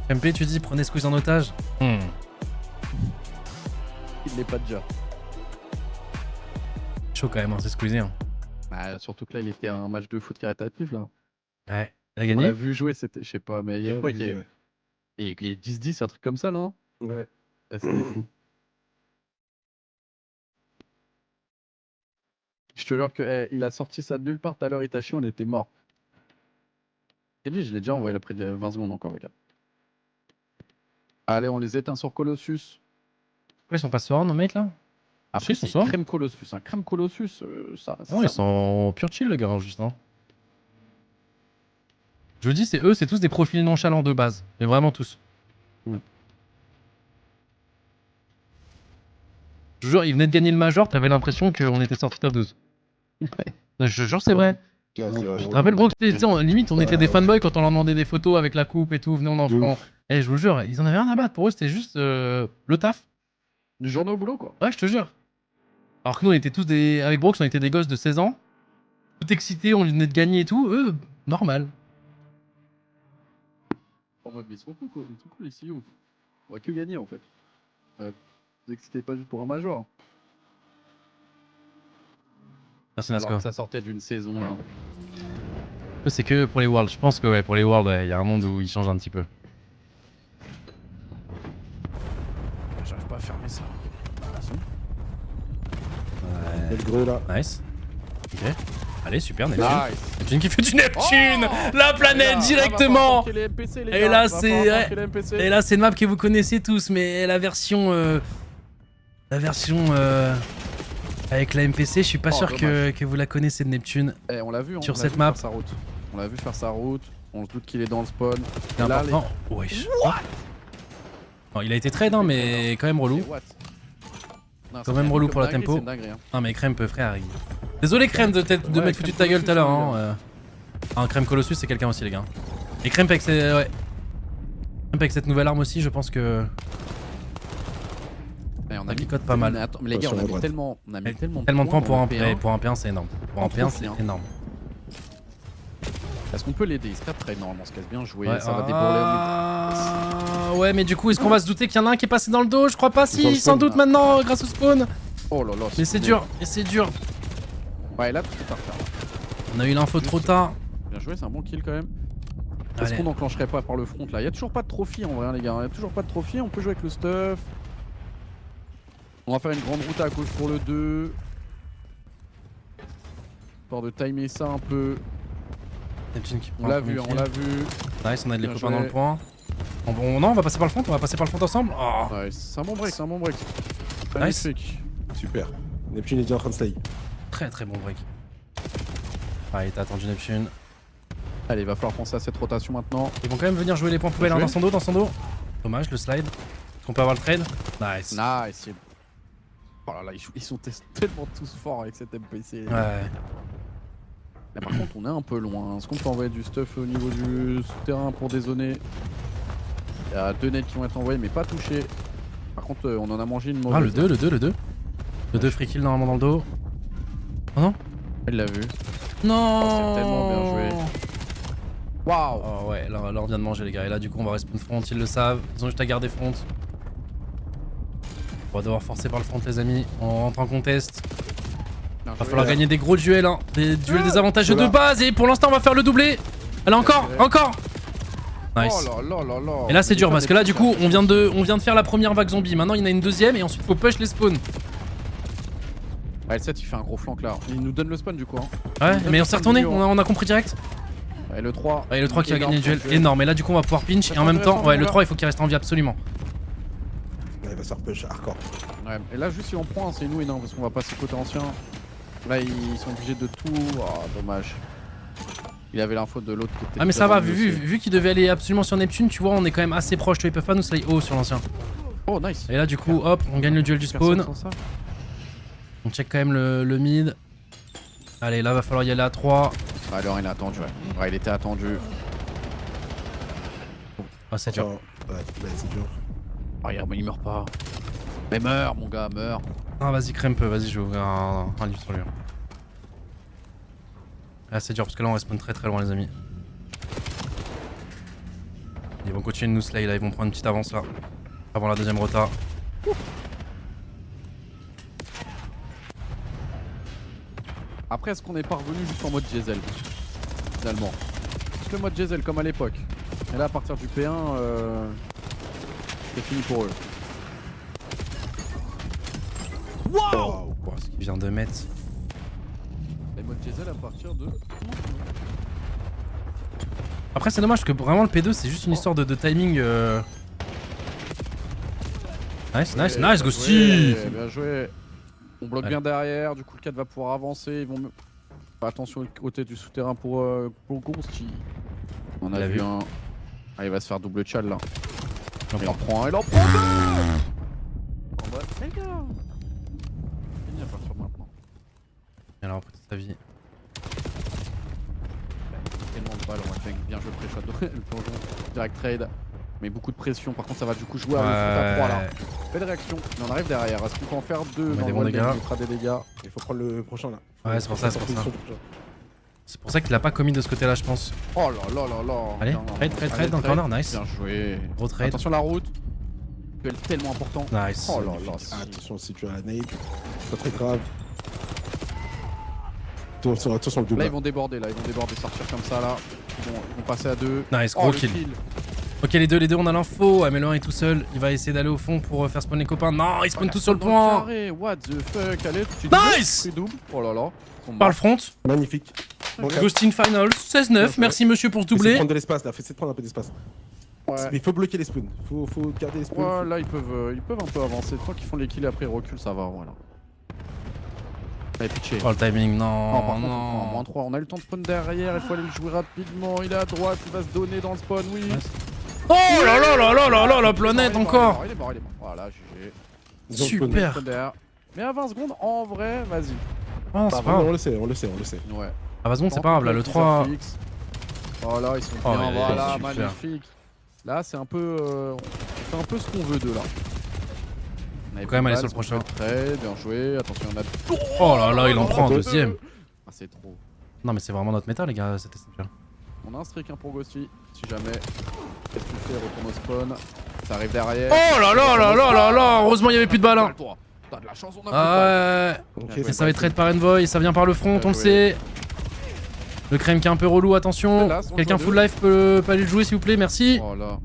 MP, tu dis prenez Squeeze en otage. Il n'est pas déjà. Chaud quand même, hein, c'est Squeezie. Hein. Bah, surtout que là, il était un match de foot caritatif là. Ouais. Il a On gagné. l'a vu jouer, c'était, je sais pas, mais il y a quoi qui est. Et il est 10-10, un truc comme ça, non? Ouais. Je te jure qu'il a sorti ça de nulle part tout à l'heure, Itachi, on était mort. Et lui, je l'ai déjà envoyé après 20 secondes encore, regarde. Allez, on les éteint sur Colossus. Pourquoi ils sont pas sereins nos mecs là? Après, ils sont c'est sereins. Crème Colossus. Un Crème Colossus, ça. Non, ils sont pure chill le gars, juste. Hein. Je vous dis, c'est eux, c'est tous des profils nonchalants de base. Mais vraiment tous. Mm. Je vous jure, ils venaient de gagner le Major, t'avais l'impression qu'on était sorti top 12. Ouais. Je te jure, c'est vrai. Ouais, c'est vrai. Je te rappelle, bro, que limite, on était des fanboys quand on leur demandait des photos avec la coupe et tout. Venez, on en prend. Et je vous jure, ils en avaient rien à battre. Pour eux, c'était juste le taf. Du journée au boulot, quoi. Ouais, je te jure. Alors que nous, on était tous des. Avec Brooks, on était des gosses de 16 ans. Tout excités, on venait de gagner et tout. Eux, normal. En mode, mais ils sont cool, ils sont cool ici. On va que gagner, en fait. Vous excitez pas juste pour un major. Merci, Alors Nasco. que ça sortait d'une saison, là. C'est que pour les Worlds. Je pense que ouais, pour les Worlds, il y a un monde où ils changent un petit peu. J'arrive pas à fermer ça. Il y a le greu là. Nice. Ok. Allez, super, Neptune. Nice. Neptune qui fait du Neptune. La planète directement. Et là, c'est une map que vous connaissez tous, mais la version avec la MPC, je suis pas sûr que vous la connaissez de Neptune. Eh, on l'a vu, Sur on l'a cette vu map. faire sa route. On l'a vu faire sa route. On se doute qu'il est dans le spawn. C'est Là, important. Wesh. Bon, il a été trade, hein, mais quand même relou. Et what Non, Quand ça même fait relou comme pour la dinguerie, tempo. c'est une dinguerie, hein. Non, mais Crème peut, frère. Désolé, Crème, de Ouais, m'être foutu de ta gueule tout à l'heure. Hein. Un Crème Colossus, c'est quelqu'un aussi, les gars. Et Crème avec, ouais. Crème avec cette nouvelle arme aussi, je pense que. Ouais, on Ça a mis picote pas mal. Mais attends, mais les gars, Sur on a la mis droite. tellement, Tellement de points pour un P1. P1. Pour un P1, c'est énorme. Pour un En P1, trophée, c'est hein. énorme. Est-ce qu'on peut l'aider? Il se tape trade normalement, se casse bien joué, Ouais, ça va débourler. ouais, mais du coup, est-ce qu'on va se douter qu'il y en a un qui est passé dans le dos? Je crois pas, Dans si, le sans spawn, doute là. maintenant, grâce au spawn. Oh là là. Mais c'est dur, et c'est dur. Ouais, là, tout est à refaire. On a eu l'info trop tard. Bien joué, c'est un bon kill quand même. Est-ce Allez. qu'on n'enclencherait pas par le front là? Il y a toujours pas de trophy en vrai, hein, les gars. Il y a toujours pas de trophy. On peut jouer avec le stuff. On va faire une grande route à gauche pour le 2. Histoire de timer ça un peu. Neptune qui prend On un l'a premier vu, on kill. l'a vu. Nice, on a les Bien copains joué. dans le point. Non, on va passer par le front, ensemble. Oh. Ouais, c'est un bon break, c'est un bon break. Nice. Magnifique. Super. Neptune est déjà en train de slay. Très très bon break. Allez, t'as attendu Neptune. Allez, il va falloir penser à cette rotation maintenant. Ils vont quand même venir jouer les points poubelles hein, joué. dans son dos. Dommage, le slide. Est-ce qu'on peut avoir le trade? Nice. Nice. Oh là là, ils sont tellement tous forts avec cet MPC. Ouais. Là, par contre, on est un peu loin. Est-ce qu'on peut envoyer du stuff au niveau du souterrain pour dézoner? Il y a 2 nets qui vont être envoyés, mais pas touchés. Par contre, on en a mangé une mauvaise. Ah, le 2. Le 2 free kill normalement dans le dos. Oh non? Il l'a vu. Non. Oh, c'est tellement bien joué. Waouh. Oh ouais, là on vient de manger les gars. Et là du coup on va respawn front, ils le savent. Ils ont juste à garder front. On va devoir forcer par le front les amis. On rentre en contest. Va falloir gagner des gros duels hein. Des duels désavantageux de base. Et pour l'instant on va faire le doublé. Allez encore. Nice. Oh là là là là. Et là c'est dur parce que là du coup on vient de faire la première vague zombie. Maintenant il y en a une deuxième et ensuite faut push les spawns. Ouais, le 7 il fait un gros flank là. Il nous donne le spawn du coup. Hein. Ouais mais on s'est retourné, on a compris direct. Et le 3. Ouais, le 3 qui va gagner le duel énorme. Et là du coup on va pouvoir pinch et en même temps ouais le 3 il faut qu'il reste en vie absolument. Ouais, il va se faire push hardcore. Ouais, et là juste si on prend c'est nous et non parce qu'on va passer côté ancien. Là ils sont obligés de tout. Oh dommage. Il avait l'info de l'autre côté. Ah mais ça va, vu qu'il devait aller absolument sur Neptune, tu vois on est quand même assez proche, tu vois, ils peuvent pas nous slay haut sur l'ancien. Oh nice. Et là du coup hop, on gagne le duel du spawn. On check quand même le mid. Allez là va falloir y aller à 3. Ah alors il a attendu ouais. Il était attendu. Ah c'est dur. Ouais, c'est dur. Oh il meurt pas. Mais meurs mon gars, meurs. Ah vas-y Crème peu, vas-y je vais ouvrir un livre sur lui. Là c'est dur parce que là on respawn très très loin les amis. Ils vont continuer de nous slay là, ils vont prendre une petite avance là. Avant la deuxième rota. Après est-ce qu'on est parvenu juste en mode diesel finalement? Juste le mode diesel comme à l'époque. Et là à partir du P1 c'est fini pour eux. Wow. Wow, ce qu'il vient de mettre. Les modes diesel à partir de... Après c'est dommage parce que vraiment le P2 c'est juste une histoire de timing. Nice Ghosty. Bien joué. On bloque bien derrière, du coup le 4 va pouvoir avancer. Ils vont faire attention au côté du souterrain pour Ghosty. On a vu un... Ah il va se faire double chal là. Il en prend un, il en prend deux. En bas, les gars. Fini à partir de maintenant. Il a repris sa vie. Tellement de balles, on va faire bien joué le pré-shot, le plongeon, direct trade. Mais beaucoup de pression, par contre ça va du coup jouer à 3 là. Belle réaction, mais on arrive derrière. Est-ce qu'on peut en faire 2? Des bons dégâts. Il fera des dégâts. Il faut prendre le prochain là. Ouais c'est pour ça. C'est pour ça qu'il a pas commis de ce côté là je pense. Oh là là là là. Allez, trade dans le corner, nice. Bien joué. Gros trade. Attention la route. Duel tellement important. Nice. Oh là là. Attention si tu as la nade. Pas très grave. Attention le double. Là ils vont déborder, sortir comme ça là. Ils vont passer à 2. Nice, gros kill. Ok les deux on a l'info, ouais, mais le 1 est tout seul, il va essayer d'aller au fond pour faire spawn les copains. Non, ils spawnent tous sur le point. What the fuck, allez, tu nice. double. Oh là là. Par le front. Magnifique. Bon, Ghosting Finals, 16-9, merci monsieur pour ce doublé. Fais prendre de l'espace là, fais prendre un peu d'espace. Ouais. Mais il faut bloquer les spawns, faut garder les spawns. Ouais, là ils peuvent un peu avancer. Tant qu'ils font les kills et après ils reculent, ça va, voilà. Allez, pitché. Oh le timing, Non, par contre, non. on prend -3. On a eu le temps de spawn derrière, il faut aller le jouer rapidement. Il est à droite, il va se donner dans le spawn, oui. Nice. Oh là là là là là là, la planète encore. Il est mort. Voilà, GG. Ils ont le Super. Mais à 20 secondes, en vrai, vas-y. Oh, Bah, c'est pas on grave. le sait, on le sait. Ouais. Ah, vas-y, c'est pas grave, là, le 3. Oh là, ils sont Oh, bien, ouais, voilà, super. magnifique. Là, c'est un peu. On fait un peu ce qu'on veut de là. On avait Faut quand même plus aller de sur le balles, prochain. Très bien joué. Attention, on a. Oh là là, il en prend un deuxième. Ah, c'est trop. Non, mais c'est vraiment notre méta, les gars, cette SMG. On a un streak pour Ghosty. Si jamais. Qu'est-ce que tu fais? Retourne au spawn. Ça arrive derrière. Oh là là là là là là. Heureusement, il y avait plus de balles. Hein. T'as de la chance, on a Ah ouais. Ok, Ouais, Ça va être trade par Envoy, ça vient par le front, Bien on le joué. sait. Le crème qui est un peu relou, attention. Là, son Quelqu'un joueur full life peut aller le jouer, s'il vous plaît, merci. Oh là.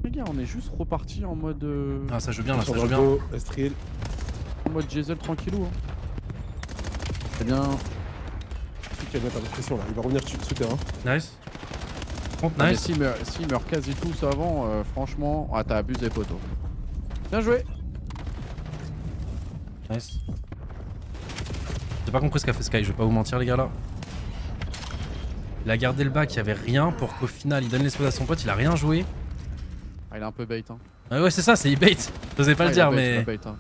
Les gars, on est juste reparti en mode. Ah, ça joue bien là, ça Sur joue bien. Bordeaux, Estril. En mode diesel tranquillou. Hein. C'est bien. Celui qui va mettre un peu de pression là, il va revenir souterrain. Nice. Front, Mais nice. s'il meurt quasi tous avant, franchement. Ah, t'as abusé, poteau. Bien joué. Nice. J'ai pas compris ce qu'a fait Sky, je vais pas vous mentir, les gars là. Il a gardé le bac, il y avait rien pour qu'au final il donne l'espace à son pote, il a rien joué. Ah, il est un peu bait. Hein. Ah ouais, c'est ça, c'est bait. J'osais pas Ah, le il a dire, bait, il a mais. bait, hein.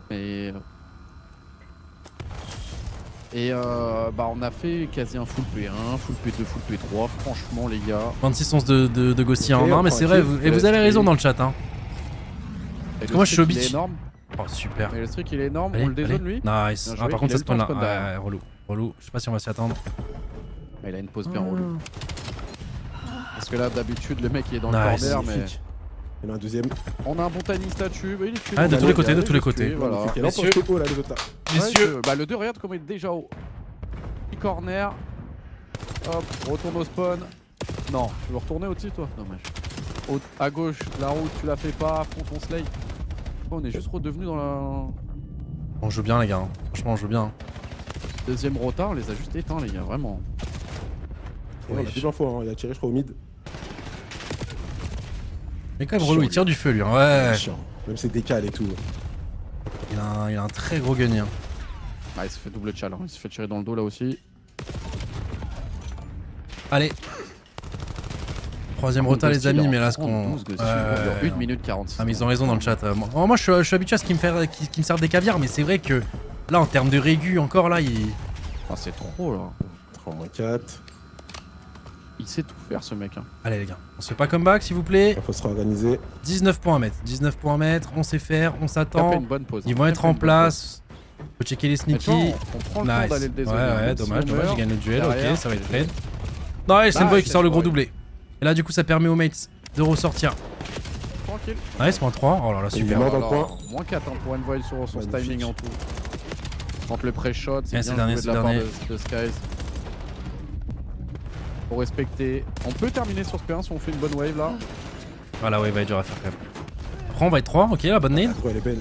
Mais. Et bah on a fait quasi un full P1, full P2, full P3, franchement les gars. 26-11 de Ghosty en Ok, main, on mais prend c'est un vrai, kill. et vous avez raison dans le chat. Hein. Et le moi, je suis streak, au il est beach. énorme. Oh, super. Mais le streak il est énorme, Allez, on le dézone allez. lui. Nice. Bien Ah, joué, par il contre, est cette spawn là, le temps de spawn ouais, relou. Relou. Je sais pas si on va s'y attendre. Il a une pause bien relou. Parce que là d'habitude le mec il est dans Nice. le corner mais. Magnifique. Il y en a un deuxième. On a un bon timing statue, bah, il est tué. Ah, de On tous a les côtés, regardé, de tous les il est tué, côtés. Voilà. Magnifique. Et là, on Messieurs. pense topo là, les autres là. Messieurs. Bah le 2 regarde comment il est déjà haut. Petit corner. Hop, retourne au spawn. Non, tu veux retourner au-dessus toi? Dommage. À gauche, la route tu la fais pas, affronte ton slay. On est juste redevenu dans la On joue bien, les gars. Hein. Franchement, on joue bien. deuxième rota, on les a juste éteints les gars, vraiment. On a plus d'infos, hein. Il a tiré, je crois, au mid. Mais quand même, relou, il tire du feu, lui. Hein. Ouais. Chiant. Même ses décales et tout. Il a un très gros gun. Hein. Ah, il s'est fait double challenge, il s'est fait tirer dans le dos là aussi. Allez. Troisième rota, les amis, mais là, ce qu'on. 1 minute 46. Ah, mais ils ont raison dans le chat. Moi, je suis habitué à ce qui me sert des caviars, mais c'est vrai que là, en termes de régu, encore là, il. Ah, c'est trop là. 3-4. Il sait tout faire ce mec. Hein. Allez, les gars, on se fait pas comeback, s'il vous plaît. Il faut se réorganiser. 19 points à mettre. 19 points à mettre, on sait faire, on Taper s'attend. une bonne pause. Ils hein. vont être Taper en une bonne place. Faut checker les pause. Mais tu vois, sneaky. on prend le temps Nice. d'aller le Ouais, dézonner. hein. ouais, Même si dommage, on dommage, meurt, il gagne le duel, ok, derrière, ça va être c'est trade. Non, ouais, c'est Nice, Envoy qui sort le gros Envoy. doublé. Et là, du coup, ça permet aux mates de ressortir. Tranquille. Nice, moins 3. Oh là là, Il est super. mort dans le Alors, coin. Moins 4 hein, pour Envoy sur son Magnifique. timing en tout. Quand le pré-shot, c'est Ouais, bien c'est dernier, joué de c'est la part dernier. de Skies. Faut respecter. On peut terminer sur ce P1 si on fait une bonne wave là. Voilà, ouais, il va être dur à faire quand même. Après, on va être 3. Ok, la bonne nade. Ouais, elle est belle.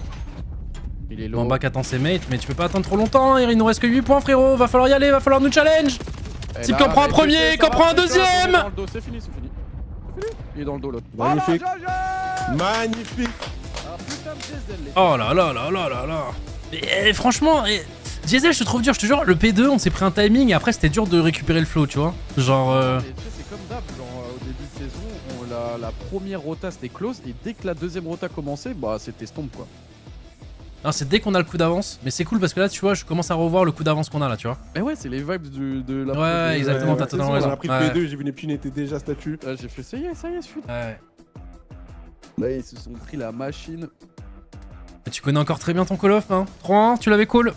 Il est low. En bas attend ses mates, mais tu peux pas attendre trop longtemps. Hein. Il nous reste que 8 points, frérot. Va falloir y aller, va falloir nous challenge. Et S'il là, qu'en prend un avec premier, le qu'en ça prend va, un pré-shot, deuxième. on est dans le dos, c'est fini, c'est fini. C'est fini. Il est dans le dos l'autre. Magnifique. Ah, Magnifique. putain de diesel, les Oh là là là là là là. Et franchement, Diesel, je te trouve dur. Je te jure, le P2, on s'est pris un timing et après, c'était dur de récupérer le flow, tu vois. Genre. Et tu sais, c'est comme d'hab, genre au début de saison, la première rota c'était close et dès que la deuxième rota commençait, bah c'était stomp quoi. Non, c'est dès qu'on a le coup d'avance. Mais c'est cool parce que là, tu vois, je commence à revoir le coup d'avance qu'on a là, tu vois. Mais ouais, c'est les vibes de la Ouais, exactement, t'as totalement On raison. a pris Ouais. le P2, j'ai vu Neptune était déjà statut. Là j'ai fait ça y est, je suis. Ouais. Là ils se sont pris la machine. Et tu connais encore très bien ton Call of, hein. 3-1, tu l'avais cool.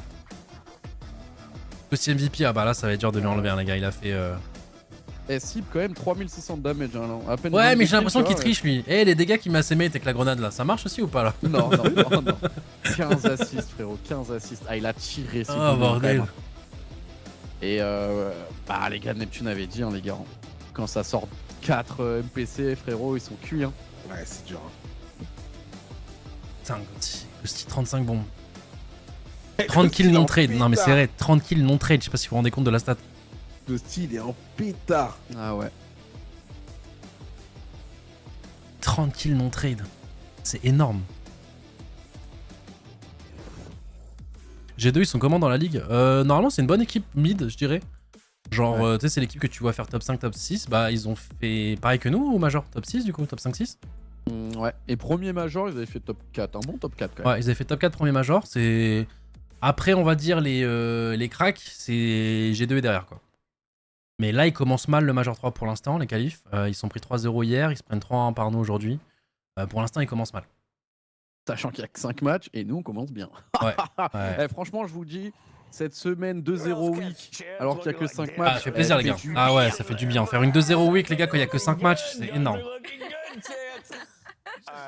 Aussi MVP, ah bah là, ça va être dur de lui enlever, hein, les gars. Il a fait. Et cible quand même 3600 de damage, hein, là. À peine Ouais, mais une j'ai l'impression kill, qu'il tu vois, triche lui. Eh, les dégâts qu'il m'a ses mates avec la grenade là, ça marche aussi ou pas là? Non, non, non, non. 15 assists, frérot, 15 assists. Ah, il a tiré, c'est Oh bordel. Et bah, les gars de Neptune avaient dit, hein, les gars, quand ça sort 4 MPC, frérot, ils sont cuits. Hein. Ouais, c'est dur. Putain, Ghosty, 35 bombes. 30 kills non trade. Non, mais c'est vrai, 30 kills non trade. Je sais pas si vous vous rendez compte de la stat. Le style est en pétard. Ah ouais. 30 kills non trade. C'est énorme. G2, ils sont comment dans la ligue? Normalement, c'est une bonne équipe mid, je dirais. Genre, Ouais. tu sais, c'est l'équipe que tu vois faire top 5, top 6. Bah, ils ont fait pareil que nous au Major, top 6 du coup, top 5-6. Ouais. Et premier major, ils avaient fait top 4. Un bon top 4 quand même. Ouais, ils avaient fait top 4 premier Major. C'est. Après, on va dire les cracks, c'est G2 et derrière quoi. Mais là, ils commencent mal le Major 3 pour l'instant, les qualifs. Ils sont pris 3-0 hier, ils se prennent 3-1 par nous aujourd'hui. Pour l'instant, ils commencent mal. Sachant qu'il y a que 5 matchs et nous, on commence bien. Ouais. Ouais. Franchement, je vous dis, cette semaine 2-0 week, alors qu'il y a que 5 Ah, matchs. ça fait plaisir, les gars. du Ah ouais, ça fait du bien. Faire une 2-0 week, les gars, quand il y a que 5 matchs, c'est énorme.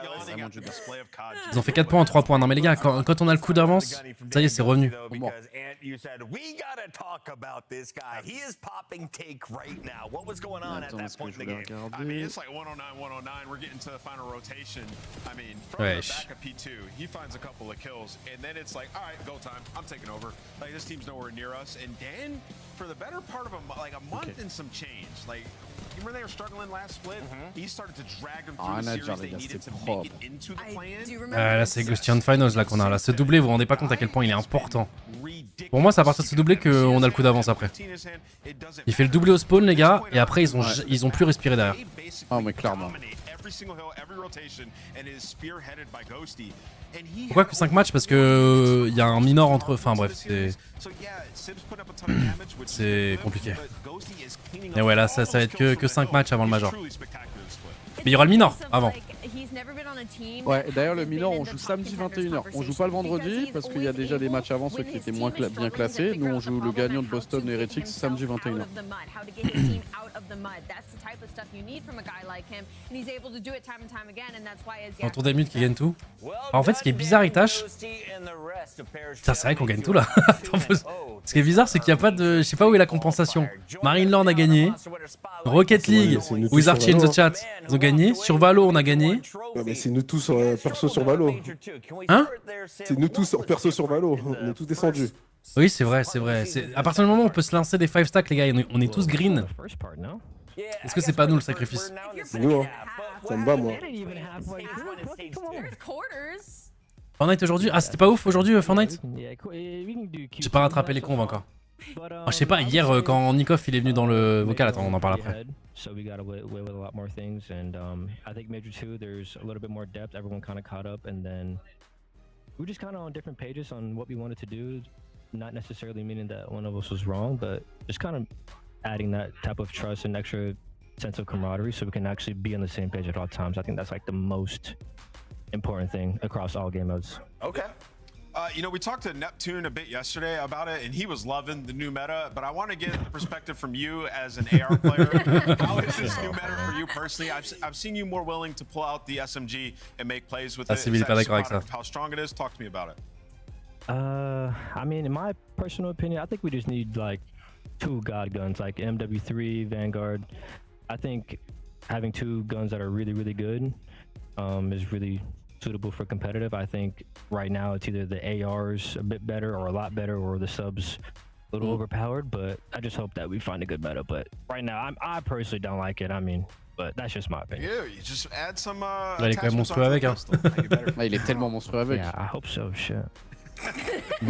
Yawning at the display of COD. Ils ont fait 4 points en 3 points. Non, mais les gars, quand on a le coup d'avance, ça y est, c'est revenu. Because Ant, you said we gotta talk about this guy. He is popping take right now. What was going on at Attends, that est-ce que point je in the voulais game? I mean, regarder? it's like 109, 109. We're getting to the final rotation. I mean, from Ouais. the back of P2, he finds a couple of kills, and then it's like, all right, go time. I'm taking over. Like, this team's nowhere near us. And Dan, for the better part of a month and some change, like, you remember they were struggling last split? He started to drag them through the series Nigel, they les gars, needed to c'était make it propre. into the play-in. Là, c'est Gustian Finals là qu'on a. Là, ce doublé, vous vous rendez pas compte à quel point il est important. Pour moi, c'est à partir de ce doublé qu'on a le coup d'avance après. Il fait le doublé au spawn, les gars, et après, ils ont plus respiré derrière. Ah, mais clairement. Pourquoi que 5 matchs? Parce que il y a un minor entre. Enfin bref, c'est compliqué. Et ouais, là, ça va être que 5 matchs avant le Major. Mais il y aura le minor avant. Ouais, d'ailleurs, le minor, on joue samedi 21h. On joue pas le vendredi parce qu'il y a déjà des matchs avant, ceux qui étaient moins bien classés. Nous, on joue le gagnant de Boston Heretics samedi 21h. Autour des mutes qui gagnent tout. Alors, en fait, ce qui est bizarre, Itachi. Putain, c'est vrai qu'on gagne tout là. Attends, ce qui est bizarre, c'est qu'il n'y a pas de. Je sais pas où est la compensation. Marineland a gagné. Rocket League, c'est nous tous Wizard sur in the Valo. chat, ils ont gagné. Sur Valo, on a gagné. Ouais, mais c'est nous tous perso sur Valo. Hein? C'est nous tous perso sur Valo. On est tous descendus. Oui, c'est vrai, c'est vrai. À partir du moment où on peut se lancer des 5 stacks, les gars, on est tous green. Est-ce que c'est pas nous le sacrifice? C'est nous, hein. Ça me va, moi. Fortnite aujourd'hui? Ah, c'était pas ouf aujourd'hui, Fortnite? J'ai pas rattrapé les conves encore. Ah, je sais pas, hier, quand Nikoff il est venu dans le vocal, attends, on en parle après. So we got away with a lot more things, and I think Major 2, there's a little bit more depth. Everyone kind of caught up, and then we were just kind of on different pages on what we wanted to do. Not necessarily meaning that one of us was wrong, but just kind of adding that type of trust and extra sense of camaraderie, so we can actually be on the same page at all times. I think that's like the most important thing across all game modes. Okay. You know, we talked to Neptune a bit yesterday about it, and he was loving the new meta, but I want to get the perspective from you as an AR player. How is this new meta for you personally? I've seen you more willing to pull out the SMG and make plays with it. Civil Is that just a pas d'accord avec product ça. of how strong it is? Talk to me about it. I mean, in my personal opinion, I think we just need like 2 god guns, like MW3, Vanguard. I think having 2 guns that are really, really good is really suitable for competitive. I think right now it's either the ARs a bit better or a lot better, or the subs a little overpowered, but I just hope that we find a good meta. But right now, I personally don't like it. I mean, but that's just my opinion. Yeah, you just add some Là, il est quand même attachments monstrueux onto avec, the hein. pistol. Ah, il est tellement monstrueux avec. Yeah, I hope so. Shit.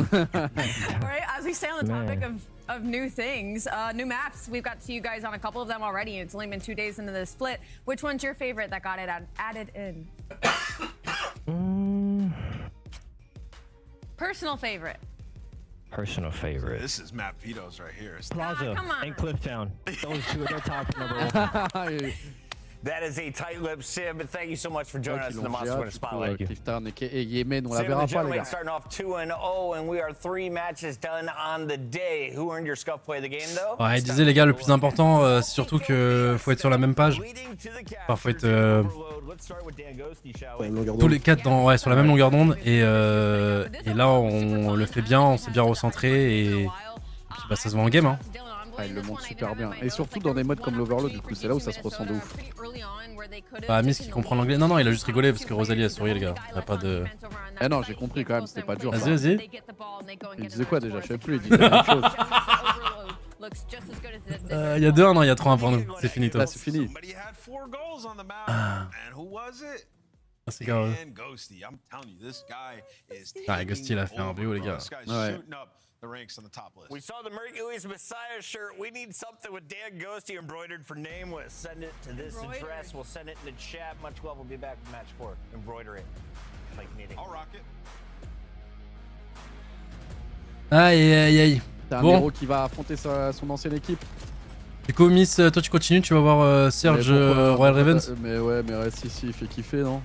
Alright, as we stay on the topic Man. of new things, new maps, we've got to see you guys on a couple of them already. It's only been 2 days into the split. Which one's your favorite that got it added in? Personal favorite. Personal favorite. This is Matt Vito's right here. Plaza come on. and Clifftown. Those 2 are their top number 1. That is a tight-lipped Sim, but thank you so much for joining us in the Monster Winter Spotlight. Clifton et Yemen, on la Sim, verra the pas, les gentlemen, gars. starting off 2-0, and we are 3 matches done on the day. Who earned your scuff play of the game, though? Ouais, il disait les gars, le plus important, c'est surtout que faut être sur la même page. Enfin, faut être tous les 4 sur la même longueur d'onde. Et là, on le fait bien, on s'est bien recentré et puis bah, ça se voit en game. Hein. Ah, il le montre super bien. Et surtout dans des modes comme l'Overload, du coup, c'est là où ça se ressent de ouf. Bah, Amis qui comprend l'anglais. Non, non, il a juste rigolé parce que Rosalie a souri, les gars. Il y a pas de. Ah non, j'ai compris quand même, c'était pas dur. Vas-y, vas-y. Il disait quoi déjà? Je sais plus, il disait la même chose. Il y a 2-1, non, il y a 3-1 pour nous. C'est finito. Là, c'est fini. Somebody had 4 goals on the map. And who was it? c'est grave. And Ghosty, I'm telling you, this guy is Ah, Ghosty, il a fait un BO, les gars. This guy's Ouais. shooting up the ranks on the top list. We saw the Mercury's Messiah shirt. We need something with Dan Ghosty embroidered for Nameless. Send it to this Embroidered. address. We'll send it in the chat. Much love. We'll be back with match 4. Embroider it. Like needing. I'll rock it. Aïe, aïe, aïe. T'as un Bon. héros qui va affronter son ancienne équipe. Du coup, Miss, toi tu continues, tu vas voir Surge Mais pourquoi- Royal pourquoi Ravens. pas- Mais ouais, mais si, il fait kiffer, non?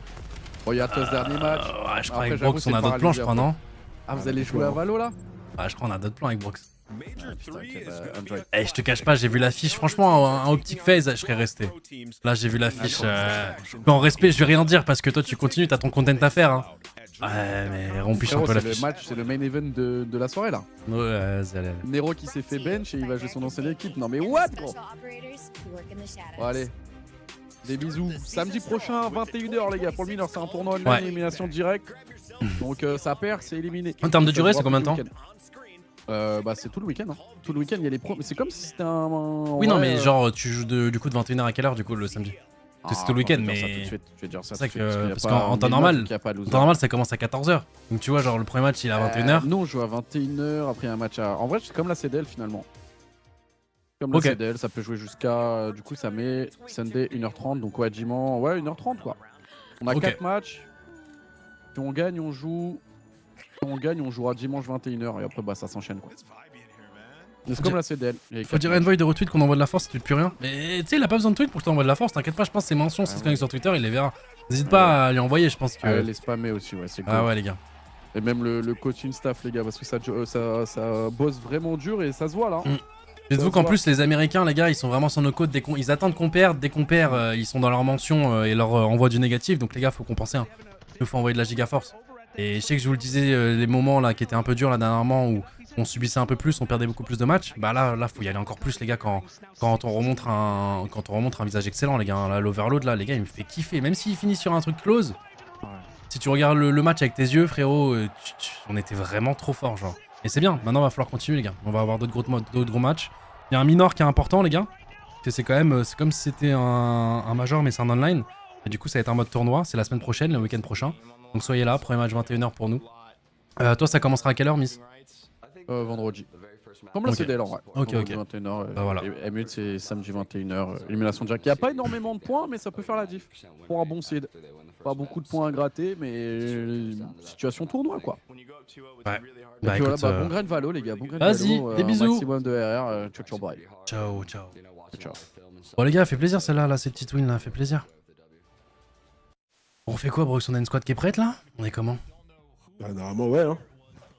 Regarde ce dernier match. Ouais, je crois Après, avec j'avoue, Brox, c'est on a d'autres plans, je crois, paralysé, non? Ah, vous allez jouer à Valo là? Ouais, je crois qu'on a d'autres plans avec Brox. Major putain, 3 ok, is bah, gonna be Android. Eh, je te cache pas, j'ai vu l'affiche. Franchement, un Optic Phase, je serais resté. Là, j'ai vu l'affiche. Mais en respect, je vais rien dire parce que toi, tu continues, t'as ton content à faire. Hein. Ouais, mais rompiche un Frérot, peu c'est l'affiche. le match, c'est le main event de la soirée là. Ouais, vas-y, allez. Nero qui s'est fait bench et il va jouer son ancienne équipe. Non mais what gros? Bon allez. Des bisous. Samedi prochain, 21h les gars, pour le mineur, c'est un tournoi online, Ouais. élimination directe. Donc ça perd, c'est éliminé. En termes de Ça durée, se c'est voit combien de tout temps? le week-end. Bah c'est tout le week-end. Hein. Tout le week-end, il y a les pros. Mais c'est comme si c'était un. Oui, non, mais genre, tu joues du coup de 21h à quelle heure du coup le samedi? Parce que c'est tout le week-end, mais. Je vais dire ça C'est tout ça de suite, que. parce Parce qu'en temps normal, en temps normal, ça commence à 14h. Donc tu vois, genre le premier match il est à 21h. Nous on joue à 21h, après un match à. En vrai, c'est comme la CDL finalement. Comme la Ok. CDL, ça peut jouer jusqu'à. Du coup, ça met Sunday 1h30, donc ouais, dimanche, ouais, 1h30 quoi. On a Ok. 4 matchs. Si on gagne, on joue. Si on gagne, on jouera dimanche 21h et après, bah ça s'enchaîne quoi. C'est comme la CDL. Il y a Faut quatre dire matchs. Envoy de retweet qu'on envoie de la force, tu ne plus rien. Mais tu sais, il a pas besoin de tweet pour que tu envoies de la force, t'inquiète pas, je pense que c'est mention, c'est ce qu'il sur Twitter, il les verra. N'hésite pas à lui envoyer, je pense que. Ah, les spammer aussi, ouais, c'est cool. Ah ouais, les gars. Et même le coaching staff, les gars, parce que ça bosse vraiment dur et ça se voit là. Mm. Dites-vous Ça qu'en se plus, les Américains, les gars, ils sont vraiment sur nos côtes. Ils attendent qu'on perde. Dès qu'on perd, ils sont dans leur mention et leur envoie du négatif. Donc, les gars, faut compenser. Hein. Il faut envoyer de la giga force. Et je sais que je vous le disais, les moments là qui étaient un peu durs là dernièrement où on subissait un peu plus, on perdait beaucoup plus de matchs. Bah là, faut y aller encore plus, les gars, quand on remonte un visage excellent, les gars. Là, l'overload, là, les gars, il me fait kiffer. Même s'il finit sur un truc close, si tu regardes le match avec tes yeux, frérot, on était vraiment trop fort, genre. Et c'est bien. Maintenant, il va falloir continuer, les gars. On va avoir d'autres gros matchs. Il y a un minor qui est important, les gars. C'est quand même, c'est comme si c'était un major, mais c'est un online. Et du coup, ça va être un mode tournoi. C'est la semaine prochaine, le week-end prochain. Donc soyez là, premier match 21h pour nous. Toi, ça commencera à quelle heure, Miss? Vendredi. Comme la Ok. CDL en vrai. Ok, Vendredi ok. 21h. Bah voilà. Et Mute, c'est samedi 21h. Élimination directe. Il n'y a pas énormément de points, mais ça peut faire la diff. Pour un bon seed. Pas beaucoup de points à gratter, mais situation tournoi quoi. Ouais. Et Bah puis écoute, voilà, bon grain de Valo, les gars. Bon grain de vas-y, Valo, des bisous. Maximum de RR. Ciao, ciao, bye. ciao, ciao. Ciao. Bon, les gars, fait plaisir celle-là, là, ces petites wins là, fait plaisir. On fait quoi, Brox? On a une squad qui est prête là? On est comment? Bah, normalement, ouais. Hein.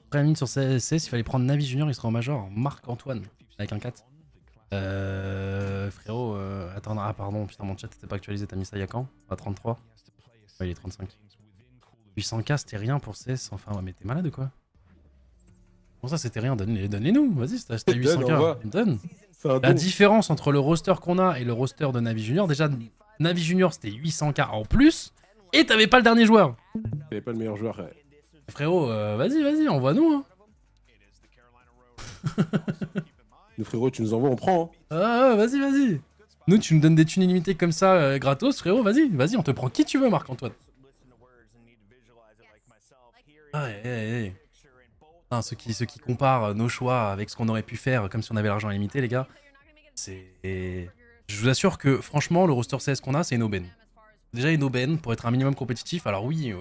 Après, mine sur CSS, il fallait prendre Navi Junior, il sera en major. Marc-Antoine, avec un 4. Frérot, attends, ah pardon, putain, mon chat était pas actualisé, t'as mis ça il y a quand? À 33? Ouais, il est 35. 800k, c'était rien pour CS, enfin, ouais, mais t'es malade ou quoi? Bon, ça, c'était rien, donnez-nous, vas-y, c'était Donne, 800k, donne. C'est un La don. différence entre le roster qu'on a et le roster de Navi Junior, déjà, Navi Junior, c'était 800k en plus, et t'avais pas le dernier joueur. T'avais pas le meilleur joueur. Ouais. Frérot, vas-y, envoie-nous, hein. Nous, frérot, tu nous envoies, on prend. Hein. Ah, vas-y. Nous, tu nous donnes des thunes illimitées comme ça, gratos, frérot, vas-y, on te prend qui tu veux, Marc-Antoine. Ah, Non, ceux qui comparent nos choix avec ce qu'on aurait pu faire comme si on avait l'argent illimité, les gars, c'est... Je vous assure que, franchement, le roster CS qu'on a, c'est une aubaine. Déjà une aubaine pour être un minimum compétitif. Alors oui,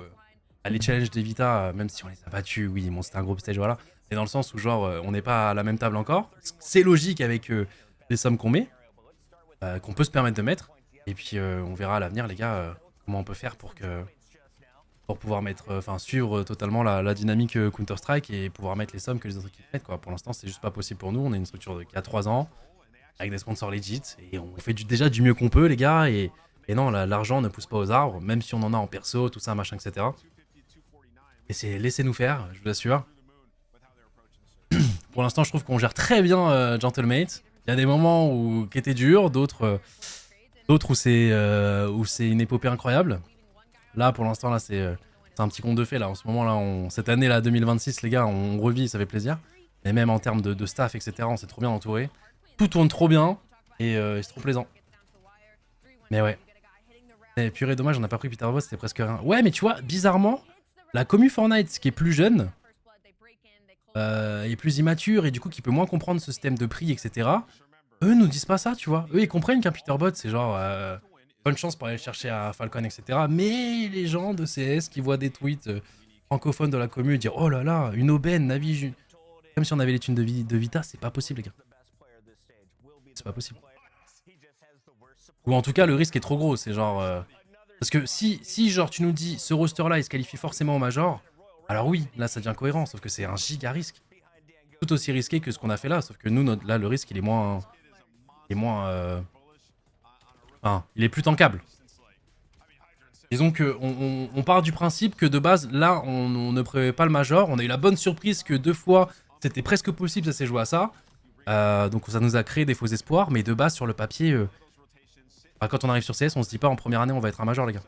les challenges d'Evita, même si on les a battus, oui, bon, c'était un groupe stage, voilà. Mais dans le sens où, genre, on n'est pas à la même table encore. C'est logique avec les sommes qu'on met, qu'on peut se permettre de mettre. Et puis, on verra à l'avenir, les gars, comment on peut faire pour pouvoir mettre, suivre totalement la dynamique Counter-Strike et pouvoir mettre les sommes que les autres équipes mettent, quoi. Pour l'instant, c'est juste pas possible pour nous. On est une structure qui a 3 ans, avec des sponsors legit, et on fait déjà du mieux qu'on peut, les gars. Et non, l'argent ne pousse pas aux arbres, même si on en a en perso, tout ça, machin, etc. Et c'est laissez-nous faire, je vous assure. Pour l'instant, je trouve qu'on gère très bien Gentlemate. Il y a des moments qui étaient durs, d'autres où c'est une épopée incroyable. Là, pour l'instant, là, c'est un petit conte de fées. Là, en ce moment, là, cette année, là, 2026, les gars, on revit, ça fait plaisir. Et même en termes de staff, etc., on s'est trop bien entouré. Tout tourne trop bien et c'est trop plaisant. Mais ouais. Eh, purée, dommage, on n'a pas pris Peter Boss, c'était presque rien. Ouais, mais tu vois, bizarrement, la commu Fortnite, qui est plus jeune, est plus immature et du coup qui peut moins comprendre ce système de prix, etc. Eux nous disent pas ça, tu vois. Eux, ils comprennent qu'un Peter Bot, c'est genre bonne chance pour aller chercher à Falcon, etc. Mais les gens de CS qui voient des tweets francophones de la commu dire oh là là, une aubaine, Navi, comme si on avait les thunes de Vita, c'est pas possible, les gars. C'est pas possible. Ou en tout cas, le risque est trop gros. C'est genre. Parce que si genre, tu nous dis ce roster-là, il se qualifie forcément au Major, alors oui, là, ça devient cohérent. Sauf que c'est un giga risque. Tout aussi risqué que ce qu'on a fait là. Sauf que nous, là, le risque, il est moins. Enfin, il est plus tankable. Disons que on part du principe que de base, là, on ne prévoit pas le Major. On a eu la bonne surprise que 2 fois, c'était presque possible, ça s'est joué à ça. Donc ça nous a créé des faux espoirs. Mais de base, sur le papier, quand on arrive sur CS, on se dit pas en première année, on va être un Major, les gars.